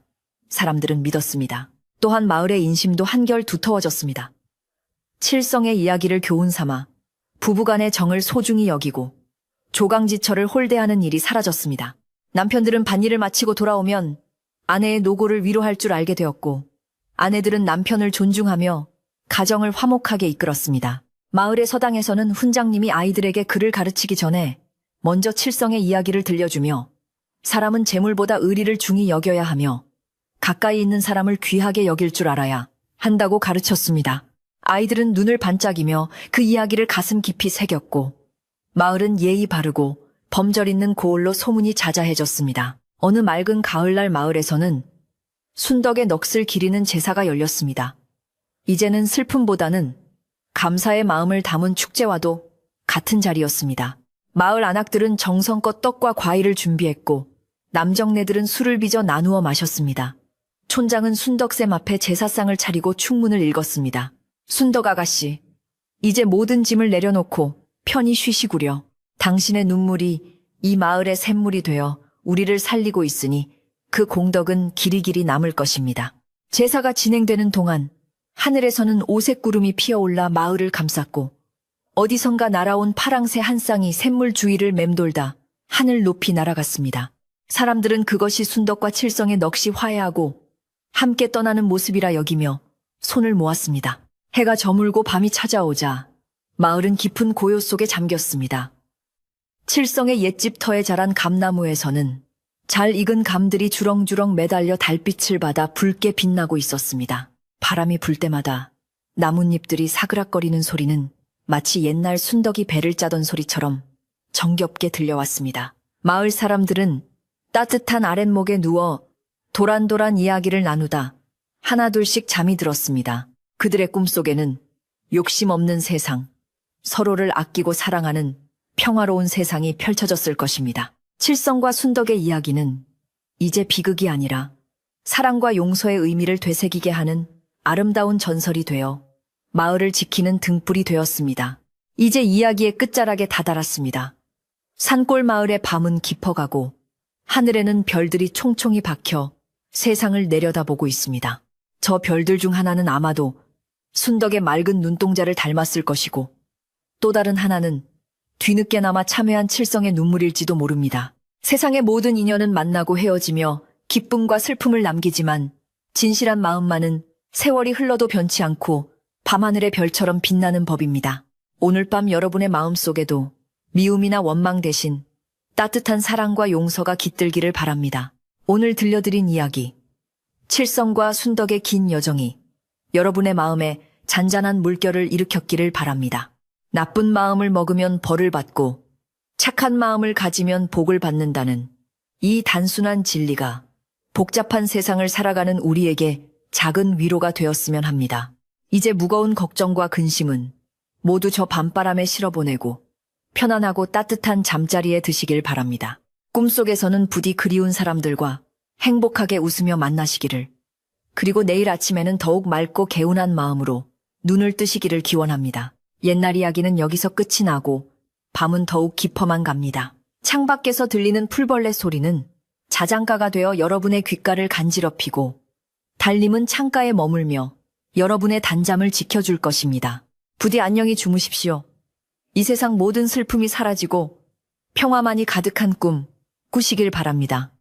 S1: 사람들은 믿었습니다. 또한 마을의 인심도 한결 두터워졌습니다. 칠성의 이야기를 교훈 삼아 부부간의 정을 소중히 여기고 조강지처를 홀대하는 일이 사라졌습니다. 남편들은 밭일을 마치고 돌아오면 아내의 노고를 위로할 줄 알게 되었고, 아내들은 남편을 존중하며 가정을 화목하게 이끌었습니다. 마을의 서당에서는 훈장님이 아이들에게 글을 가르치기 전에 먼저 칠성의 이야기를 들려주며, 사람은 재물보다 의리를 중히 여겨야 하며 가까이 있는 사람을 귀하게 여길 줄 알아야 한다고 가르쳤습니다. 아이들은 눈을 반짝이며 그 이야기를 가슴 깊이 새겼고, 마을은 예의 바르고 범절 있는 고을로 소문이 자자해졌습니다. 어느 맑은 가을날 마을에서는 순덕의 넋을 기리는 제사가 열렸습니다. 이제는 슬픔보다는 감사의 마음을 담은 축제와도 같은 자리였습니다. 마을 안악들은 정성껏 떡과 과일을 준비했고, 남정네들은 술을 빚어 나누어 마셨습니다. 촌장은 순덕샘 앞에 제사상을 차리고 축문을 읽었습니다. 순덕 아가씨, 이제 모든 짐을 내려놓고 편히 쉬시구려. 당신의 눈물이 이 마을의 샘물이 되어 우리를 살리고 있으니 그 공덕은 길이길이 남을 것입니다. 제사가 진행되는 동안 하늘에서는 오색 구름이 피어올라 마을을 감쌌고, 어디선가 날아온 파랑새 한 쌍이 샘물 주위를 맴돌다 하늘 높이 날아갔습니다. 사람들은 그것이 순덕과 칠성의 넋이 화해하고 함께 떠나는 모습이라 여기며 손을 모았습니다. 해가 저물고 밤이 찾아오자 마을은 깊은 고요 속에 잠겼습니다. 칠성의 옛집 터에 자란 감나무에서는 잘 익은 감들이 주렁주렁 매달려 달빛을 받아 붉게 빛나고 있었습니다. 바람이 불 때마다 나뭇잎들이 사그락거리는 소리는 마치 옛날 순덕이 배를 짜던 소리처럼 정겹게 들려왔습니다. 마을 사람들은 따뜻한 아랫목에 누워 도란도란 이야기를 나누다 하나둘씩 잠이 들었습니다. 그들의 꿈속에는 욕심 없는 세상, 서로를 아끼고 사랑하는 평화로운 세상이 펼쳐졌을 것입니다. 칠성과 순덕의 이야기는 이제 비극이 아니라 사랑과 용서의 의미를 되새기게 하는 아름다운 전설이 되어 마을을 지키는 등불이 되었습니다. 이제 이야기의 끝자락에 다다랐습니다. 산골 마을의 밤은 깊어가고 하늘에는 별들이 총총히 박혀 세상을 내려다보고 있습니다. 저 별들 중 하나는 아마도 순덕의 맑은 눈동자를 닮았을 것이고, 또 다른 하나는 뒤늦게나마 참회한 칠성의 눈물일지도 모릅니다. 세상의 모든 인연은 만나고 헤어지며 기쁨과 슬픔을 남기지만 진실한 마음만은 세월이 흘러도 변치 않고 밤하늘의 별처럼 빛나는 법입니다. 오늘 밤 여러분의 마음속에도 미움이나 원망 대신 따뜻한 사랑과 용서가 깃들기를 바랍니다. 오늘 들려드린 이야기, 칠성과 순덕의 긴 여정이 여러분의 마음에 잔잔한 물결을 일으켰기를 바랍니다. 나쁜 마음을 먹으면 벌을 받고 착한 마음을 가지면 복을 받는다는 이 단순한 진리가 복잡한 세상을 살아가는 우리에게 작은 위로가 되었으면 합니다. 이제 무거운 걱정과 근심은 모두 저 밤바람에 실어보내고 편안하고 따뜻한 잠자리에 드시길 바랍니다. 꿈속에서는 부디 그리운 사람들과 행복하게 웃으며 만나시기를, 그리고 내일 아침에는 더욱 맑고 개운한 마음으로 눈을 뜨시기를 기원합니다. 옛날 이야기는 여기서 끝이 나고 밤은 더욱 깊어만 갑니다. 창밖에서 들리는 풀벌레 소리는 자장가가 되어 여러분의 귓가를 간지럽히고, 달님은 창가에 머물며 여러분의 단잠을 지켜줄 것입니다. 부디 안녕히 주무십시오. 이 세상 모든 슬픔이 사라지고 평화만이 가득한 꿈 꾸시길 바랍니다.